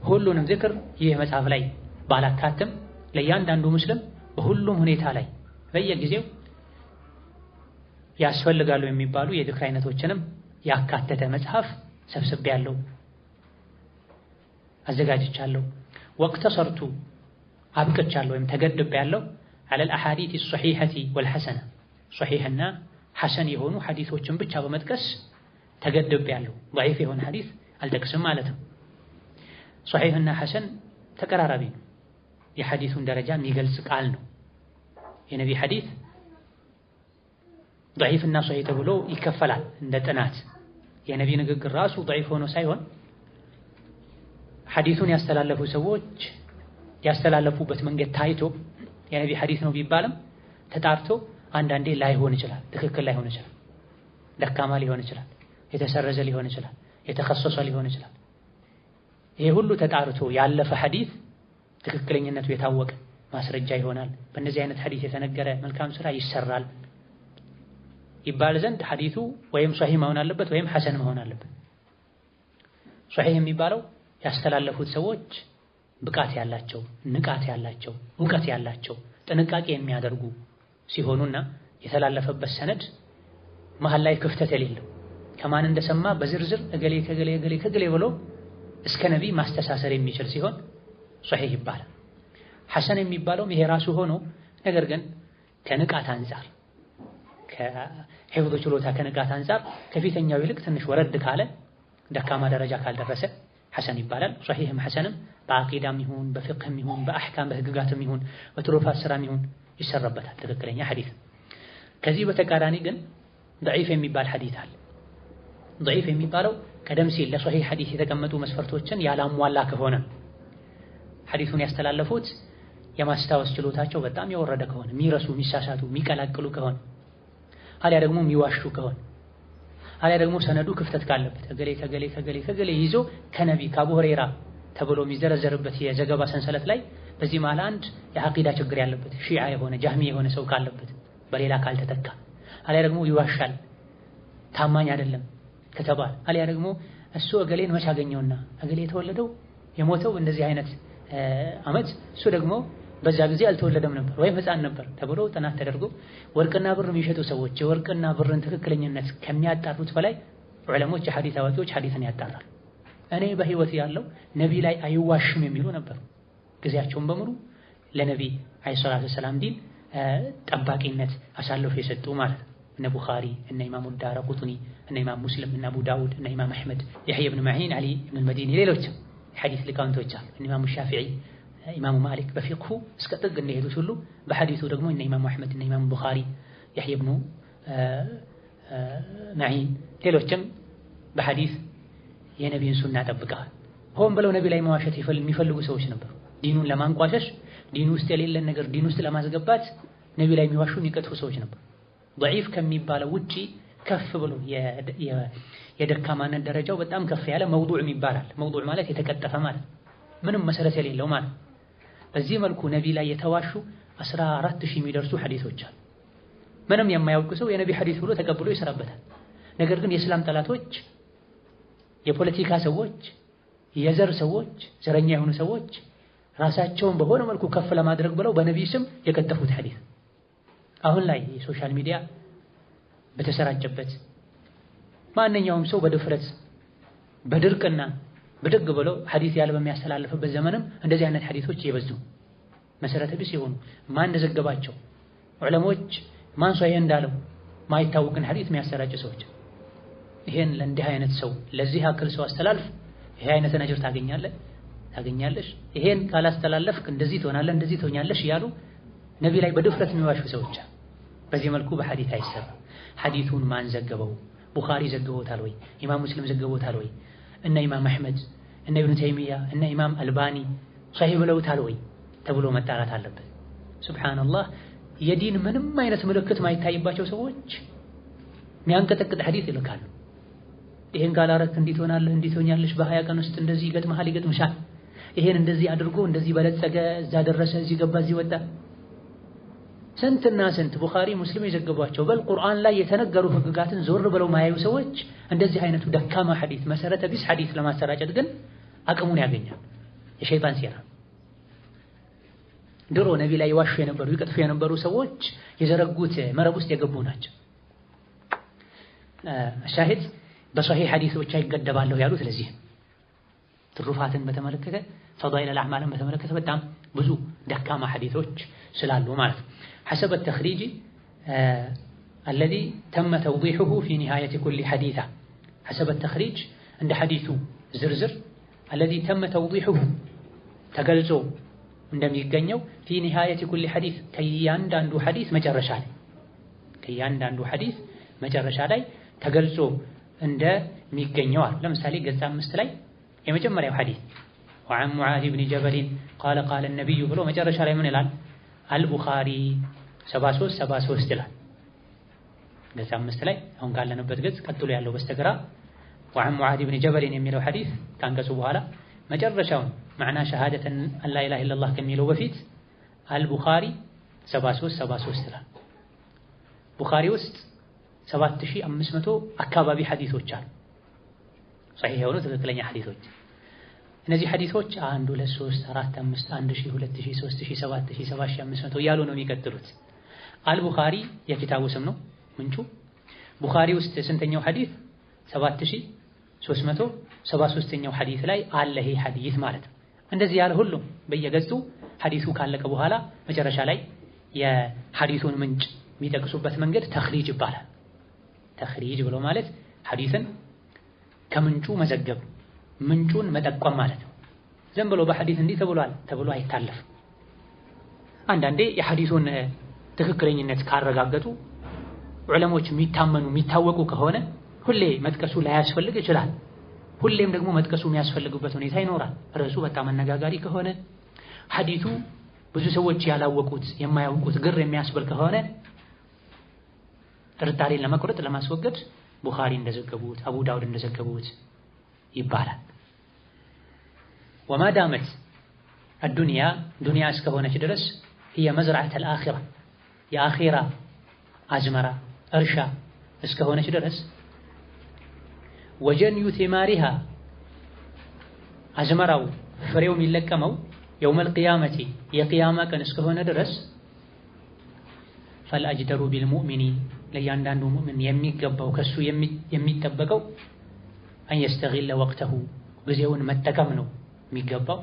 ሁሉንም ዝክር ይህ መጽሐፍ ላይ ባላካተም ለያንዳንዱ ሙስሊም በሁሉም ሁኔታ ላይ በየጊዜው ያስፈልጋሉ የሚባሉ የዝክር አይነቶችንም ያካተተ መጽሐፍ ሰብስቤያለሁ አዘጋጅቻለሁ። ወቅተሰርቱ አብቅቻለሁ ወይም ተገድቤያለሁ على الأحاديث الصحيحة والحسنة صحيحና ሐሰን የሆኑ ሐዲሶችን ብቻ በመጥቀስ ተገድቤያለሁ። ضعيف የሆነ ሐዲስ አልጠቅስም ማለት ነው። صحيحና ሐሰን ተቀራራቢ ነው። የሐዲሱን ደረጃ የሚገልጽ ቃል ነው። የነቢ ሐዲስ ضعيفና صحيح ተብሎ ይከፈላል እንደ ጥናት። የነቢ ንግግር ራሱ ضعيف ሆኖ ሳይሆን ሐዲሱን ያስተላለፉ ሰዎች ያስተላለፉበት መንገድ ታይቶ የነቢ ሐዲስ ነው ቢባልም ተጣርቶ አንዳንዴ ላይሆን ይችላል፣ ትክክል ላይሆን ይችላል፣ ደካማ ሊሆን ይችላል፣ የተሰረዘ ሊሆን ይችላል፣ የተከሰሰ ሊሆን ይችላል። ይሄ ሁሉ ተጣርቶ ያለፈ ሐዲስ ትክክለኛነቱ የታወቀ ማስረጃ ይሆናል። በእነዚህ አይነት ሐዲስ የተነገረ መልካም ስራ ይሰራል ይባል ዘንድ ሐዲሱ ወይም ሷሂህ መሆን አለበት ወይም ሐሰን መሆን አለበት። ሷሂህ የሚባለው ያስተላለፉት ሰዎች ብቃት ያላቸው፣ ንቃት ያላቸው፣ ዕውቀት ያላቸው፣ ጥንቃቄ የሚያደርጉ ሲሆኑና የተላለፈበት ሰነድ መሃል ላይ ክፍተት የሌለው ከማን እንደሰማ በዝርዝር እገሌ ከገሌ እገሌ ከገሌ ብሎ እስከ ነቢ ማስተሳሰር የሚችል ሲሆን ሷሂህ ይባላል። ሐሰን የሚባለውም ይሄ ራሱ ሆኖ ነገር ግን ከንቃት አንፃር ከሂፍዝ ችሎታ ከንቃት አንፃር ከፊተኛው ይልቅ ትንሽ ወረድ ካለ ደካማ ደረጃ ካልደረሰ ሐሰን ይባላል። ሶሒህም ሐሰንም በአቂዳም ይሁን በፍቅህም ይሁን በአህካም በህግጋትም ይሁን በትሩፋት ስራም ይሁን ይሰራበታል ትክክለኛ ሐዲስ። ከዚህ በተቃራኒ ግን ضعيف የሚባል ሐዲስ አለ። ضعيف የሚባለው ቀደም ሲል ለሶሒህ ሐዲስ የተቀመጡ መስፈርቶችን ያላሟላ ከሆነ ሐዲሱን ያስተላለፉት የማስታወስ ችሎታቸው በጣም የወረደ ከሆነ የሚረሱ የሚሳሳቱ የሚቀላቅሉ ከሆነ አሊያ ደግሞ የሚዋሹ ከሆነ አሊያ ደግሞ ሰነዱ ክፍተት ካለበት ከገሌ ይዞ ከነቢ ከአቡ ሁረይራ ተብሎ የሚዘረዘርበት የዘገባ ሰንሰለት ላይ በዚህ መሃል አንድ የአቂዳ ችግር ያለበት ሺዓ የሆነ ጃህሚ የሆነ ሰው ካለበት በሌላ ካልተተካ አሊያ ደግሞ ይዋሻል ታማኝ አይደለም ከተባለ አሊያ ደግሞ እሱ እገሌን መች አገኘውና እገሌ የተወለደው የሞተው እንደዚህ አይነት አመት እሱ ደግሞ በዛ ጊዜ አልተወለደም ነበር ወይም ህፃን ነበር ተብሎ ጥናት ተደርጎ ወርቅና ብር የሚሸጡ ሰዎች የወርቅና ብርን ትክክለኛነት ከሚያጣሩት በላይ ዑለሞች የሐዲስ አዋቂዎች ሐዲስን ያጣራሉ። እኔ በህይወት ያለው ነቢ ላይ አይዋሽም የሚሉ ነበሩ። ጊዜያቸውን በሙሉ ለነቢ አለይሂ ሰላቱ ወሰላም ዲን ጠባቂነት አሳልፎ የሰጡ ማለት ነው። እነ ቡኻሪ እነ ኢማሙ ዳረቁጥኒ እነ ኢማም ሙስሊም እነ አቡ ዳውድ እነ ኢማም አህመድ የሕያ ኢብኑ መዒን አሊ ኢብኑ መዲኒ ሌሎችም ሐዲስ ሊቃውንቶች አሉ። እነ ኢማሙ ሻፊዒ ኢማሙ ማሊክ በፊቅሁ እስከ ጥግ እንደሄዱት ሁሉ በሐዲሱ ደግሞ እነ ኢማሙ አህመድ እነ ኢማሙ ቡኻሪ የሕያ ኢብኑ መዒን ሌሎችም በሐዲስ የነቢይን ሱና ጠብቀዋል። ሆን ብለው ነቢ ላይ መዋሸት የሚፈልጉ ሰዎች ነበሩ። ዲኑን ለማንቋሸሽ ዲኑ ውስጥ የሌለን ነገር ዲኑ ውስጥ ለማስገባት ነቢ ላይ የሚዋሹ የሚቀጥፉ ሰዎች ነበሩ። ضعيف ከሚባለው ውጪ ከፍ ብሎ የደካማነት ደረጃው በጣም ከፍ ያለ መውዱዕ ይባላል። መውዱዕ ማለት የተቀጠፈ ማለት ምንም መሰረት የሌለው ማለት። በዚህ መልኩ ነቢ ላይ የተዋሹ 14000 የሚደርሱ ሐዲሶች አሉ። ምንም የማያውቅ ሰው የነቢ ሐዲስ ብሎ ተቀብሎ ይሰራበታል። ነገር ግን የእስላም ጠላቶች፣ የፖለቲካ ሰዎች፣ የዘር ሰዎች፣ ዘረኛ የሆኑ ሰዎች ራሳቸውን በሆነ መልኩ ከፍ ለማድረግ ብለው በነቢ ስም የቀጠፉት ሐዲስ አሁን ላይ የሶሻል ሚዲያ በተሰራጨበት ማንኛውም ሰው በድፍረት በድርቅና ብድግ ብሎ ሐዲስ ያለ በሚያስተላልፍበት ዘመንም እንደዚህ አይነት ሐዲሶች እየበዙ መሰረተ ቢስ የሆኑ ማን እንደዘገባቸው ዑለሞች ማን ሷሂህ እንዳለው ማይታወቅን ሐዲስ የሚያሰራጩ ሰዎች ይሄን ለእንዲህ አይነት ሰው ለዚህ አክል ሰው አስተላልፍ ይሄ አይነት ነጅር ታገኛለሽ ይሄን ካላስተላለፍክ እንደዚህ ትሆናለህ እንደዚህ ትሆኛለሽ እያሉ ነቢ ላይ በድፍረት የሚዋሹ ሰዎች በዚህ መልኩ በሐዲስ አይሰራ። ሐዲሱን ማን ዘገበው? ቡኻሪ ዘግቦታል ወይ? ኢማም ሙስሊም ዘግቦታል ወይ? እነ ኢማም አህመድ እነ ኢብኑ ተይሚያ እነ ኢማም አልባኒ ሷሂህ ብለውታል ወይ ተብሎ መጣራት አለበት። ሱብሃንአላህ የዲን ምንም አይነት ምልክት ማይታይባቸው ሰዎች የሚያንቀጠቅጥ ሐዲስ ይልካሉ። ይሄን ካላረክ እንዲህ ትሆናለህ እንዲህ ትሆኛለሽ በ20 ቀን ውስጥ እንደዚህ ይገጥምሻል ይሄን እንደዚህ አድርጎ እንደዚህ በለጸገ እዛ ደረሰ እዚህ ገባ እዚህ ወጣ ስንትና ስንት ቡኻሪ ሙስሊም የዘገቧቸው በል ቁርአን ላይ የተነገሩ ህግጋትን ዞር ብለው ማያዩ ሰዎች እንደዚህ አይነቱ ደካማ ሐዲስ መሰረተ ቢስ ሐዲስ ለማሰራጨት ግን አቅሙን ያገኛል። የሸይጣን ሴራ። ድሮ ነቢ ላይ ዋሹ የነበሩ ይቀጥፉ የነበሩ ሰዎች የዘረጉት መረብ ውስጥ የገቡ ናቸው። ሻሂድ በሶሒህ ሐዲሶች አይገደባለሁ ያሉት ለዚህ ትሩፋትን በተመለከተ ፈዳኢል አልአዕማልን በተመለከተ በጣም ብዙ ደካማ ሐዲሶች ስላሉ ማለት ነው። حسب التخريج الذي تم توضيحه في نهاية كل حديثة حسب التخريج عند حديث زرزر الذي تم توضيحه تقلزو عندما يقنيو في نهاية كل حديث كيان داندو حديث مجرش علي تقلزو عند ميقنيو لمثالي قزام مستلي يمجمع حديث وعن معاذ بن جبل قال النبي بلو مجرش علي من الآن البخاري 73 ይላል። ገጽ 5 ላይ አሁን ካለንበት ገጽ ቀጥሎ ያለው በስተግራ وعن معاذ بن جبل የሚለው ሐዲስ ካንቀጹ በኋላ መጨረሻውን معنى شهادة أن لا إله إلا الله ከሚለው በፊት አልቡኻሪ 73 ይላል። ቡኻሪ ውስጥ 7500 አካባቢ ሐዲሶች አሉ። ሷሂህ የሆኑ ትክክለኛ ሐዲሶች። እነዚህ ሐዲሶች 1 2 3 4 5 1000 2000 3000 7000 7500 እያሉ ነው የሚቀጥሉት። አልቡኻሪ የኪታቡ ስም ነው ምንጩ። ቡኻሪ ውስጥ ስንተኛው ሐዲስ 7373ኛው ሐዲስ ላይ አለ ይሄ ሐዲስ ማለት ነው። እንደዚህ ያለ ሁሉ በየገጹ ሐዲሱ ካለቀ በኋላ መጨረሻ ላይ የሐዲሱን ምንጭ የሚጠቅሱበት መንገድ ተኽሪጅ ይባላል። ተኽሪጅ ብሎ ማለት ሐዲስን ከምንጩ መዘገብ ምንጩን መጠቆም ማለት ነው። ዝም ብሎ በሐዲስ እንዲህ ተብሏል ተብሎ አይታለፍም። አንዳንዴ የሐዲሱን ትክክለኝነት ካረጋገጡ ዑለሞች የሚታመኑ የሚታወቁ ከሆነ ሁሌ መጥቀሱ ላያስፈልግ ይችላል። ሁሌም ደግሞ መጥቀሱ የሚያስፈልግበት ሁኔታ ይኖራል። ርዕሱ በጣም አነጋጋሪ ከሆነ ሐዲሱ ብዙ ሰዎች ያላወቁት የማያውቁት ግር የሚያስብል ከሆነ ጥርጣሬን ለመቁረጥ ለማስወገድ ቡኻሪ እንደዘገቡት አቡ ዳውድ እንደዘገቡት ይባላል። ወማ ዳመት አዱንያ ዱንያ እስከሆነች ድረስ هي مزرعة الآخرة የአኺራ አዝመራ እርሻ እስከሆነች ድረስ ወጀንዩ ቲማሪሃ አዝመራው ፍሬው የሚለቀመው የውመል ቂያመቲ የቂያማ ቀን እስከሆነ ድረስ ፈልአጅደሩ ቢልሙእሚኒ ለእያንዳንዱ ሙእሚን የሚገባው ከሱ የሚጠበቀው አን የስተጊለ ወቅተሁ ጊዜውን መጠቀም ነው የሚገባው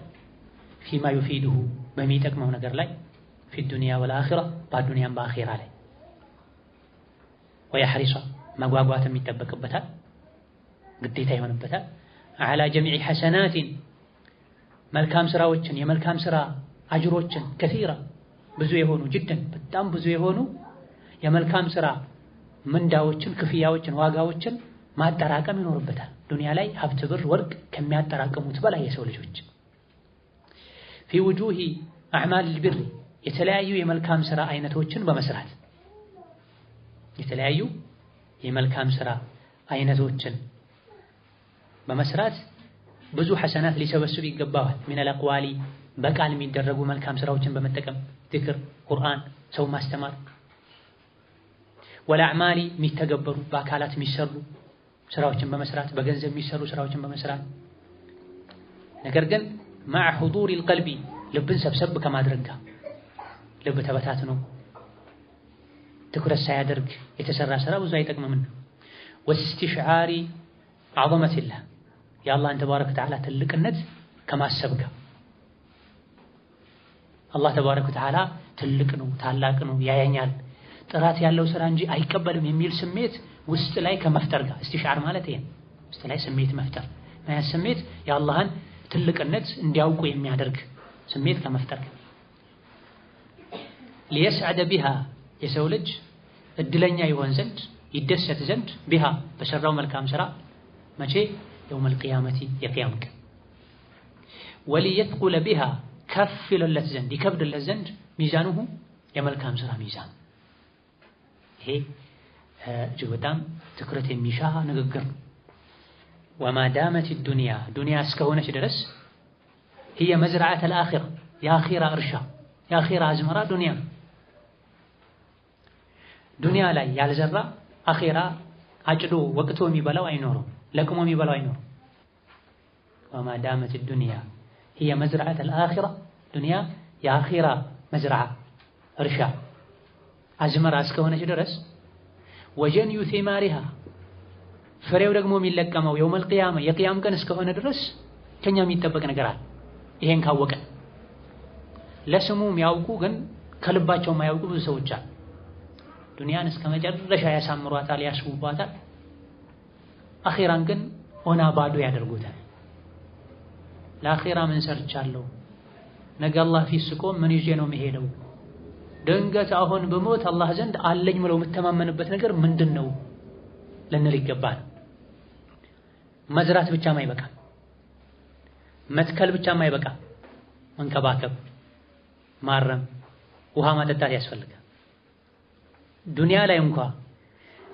ፊማ ዩፊድሁ በሚጠቅመው ነገር ላይ ፊ ዱንያ ወልአኺራ በዱንያም በአኺራ ላይ ወየሕሪሷ መጓጓትም ይጠበቅበታል ግዴታ ይሆንበታል አላ ጀሚዕ ሐሰናቲን መልካም ስራዎችን የመልካም ስራ አጅሮችን ከሲራ ብዙ የሆኑ ጅደን በጣም ብዙ የሆኑ የመልካም ስራ ምንዳዎችን ክፍያዎችን ዋጋዎችን ማጠራቀም ይኖርበታል። ዱንያ ላይ ሀብት ብር ወርቅ ከሚያጠራቅሙት በላይ የሰው ልጆች ፊ ውጁሂ አዕማል ልብር የተለያዩ የመልካም ስራ አይነቶችን በመስራት የተለያዩ የመልካም ስራ አይነቶችን በመስራት ብዙ ሐሰናት ሊሰበስብ ይገባዋል። ሚነል አቅዋሊ በቃል የሚደረጉ መልካም ስራዎችን በመጠቀም ዚክር፣ ቁርአን፣ ሰው ማስተማር ወለአዕማሊ የሚተገበሩ በአካላት የሚሰሩ ስራዎችን በመስራት በገንዘብ የሚሰሩ ስራዎችን በመስራት ነገር ግን مع حضور القلب ልብን ሰብሰብ ከማድረግ ጋር ልብ ተበታትኖ ትኩረት ሳያደርግ የተሰራ ስራ ብዙ አይጠቅምም። ወስትሽዓሪ ዐظመቲላህ የአላህን ተባረከ ወተዓላ ትልቅነት ከማሰብ ጋር አላህ ተባረከ ወተዓላ ትልቅ ነው ታላቅ ነው ያየኛል ጥራት ያለው ስራ እንጂ አይቀበልም የሚል ስሜት ውስጥ ላይ ከመፍጠር ጋር እስትሽዓር ማለት ይሄ ውስጥ ላይ ስሜት መፍጠር ያ ስሜት የአላህን ትልቅነት እንዲያውቁ የሚያደርግ ስሜት ከመፍጠር ጋር ሊየስዐደ ቢሃ የሰው ልጅ እድለኛ ይሆን ዘንድ ይደሰት ዘንድ ቢሃ በሰራው መልካም ስራ መቼ የውመል ቂያመቲ የቂያም ቀን ወሊየትቁለ ቢሃ ከፍ ይልለት ዘንድ ይከብድለት ዘንድ ሚዛኑሁ የመልካም ስራ ሚዛን ይሄ እጅግ በጣም ትኩረት የሚሻ ንግግር ነው። ወማ ዳመት ዱንያ ዱንያ እስከሆነች ድረስ هي مزرعة الآخرة የአኺራ እርሻ የአኺራ አዝመራ ዱንያ ዱንያ ላይ ያልዘራ አኺራ አጭዶ ወቅቶ የሚበላው አይኖርም ለቅሞ የሚበላው አይኖርም። ወማ ዳመት الدنيا هي مزرعة الآخرة ዱንያ የአኺራ መዝረዓ እርሻ አዝመራ እስከሆነች ድረስ ወጀንዩ ቲማሪሃ ፍሬው ደግሞ የሚለቀመው የውመል ቂያማ የቂያም ቀን እስከሆነ ድረስ ከኛ የሚጠበቅ ነገር አለ። ይሄን ካወቀ ለስሙ የሚያውቁ ግን ከልባቸው የማያውቁ ብዙ ሰዎች አሉ። ዱንያን እስከ መጨረሻ ያሳምሯታል ያስውባታል አኺራን ግን ሆና ባዶ ያደርጉታል። ለአኺራ ምን ሰርቻለሁ ነገ አላህ ፊት ስቆም ምን ይዤ ነው የምሄደው ድንገት አሁን በሞት አላህ ዘንድ አለኝ ብለው የምተማመንበት ነገር ምንድነው ልንል ይገባል። መዝራት ብቻም አይበቃም መትከል ብቻም አይበቃም መንከባከብ ማረም ውሃ ማጠጣት ያስፈልጋል። ዱንያ ላይ እንኳን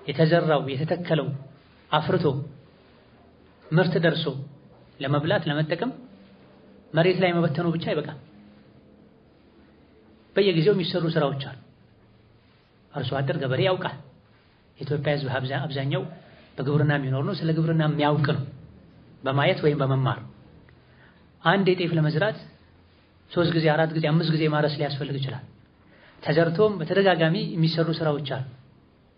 የተዘራው የተተከለው አፍርቶ ምርት ደርሶ ለመብላት ለመጠቀም መሬት ላይ መበተኑ ብቻ አይበቃም። በየጊዜው የሚሰሩ ስራዎች አሉ። አርሶ አደር ገበሬ ያውቃል። የኢትዮጵያ ሕዝብ አብዛኛው በግብርና የሚኖር ነው። ስለ ግብርና የሚያውቅ ነው በማየት ወይም በመማር። አንድ የጤፍ ለመዝራት 3 ጊዜ 4 ጊዜ 5 ጊዜ ማረስ ሊያስፈልግ ይችላል። ተዘርቶም በተደጋጋሚ የሚሰሩ ስራዎች አሉ።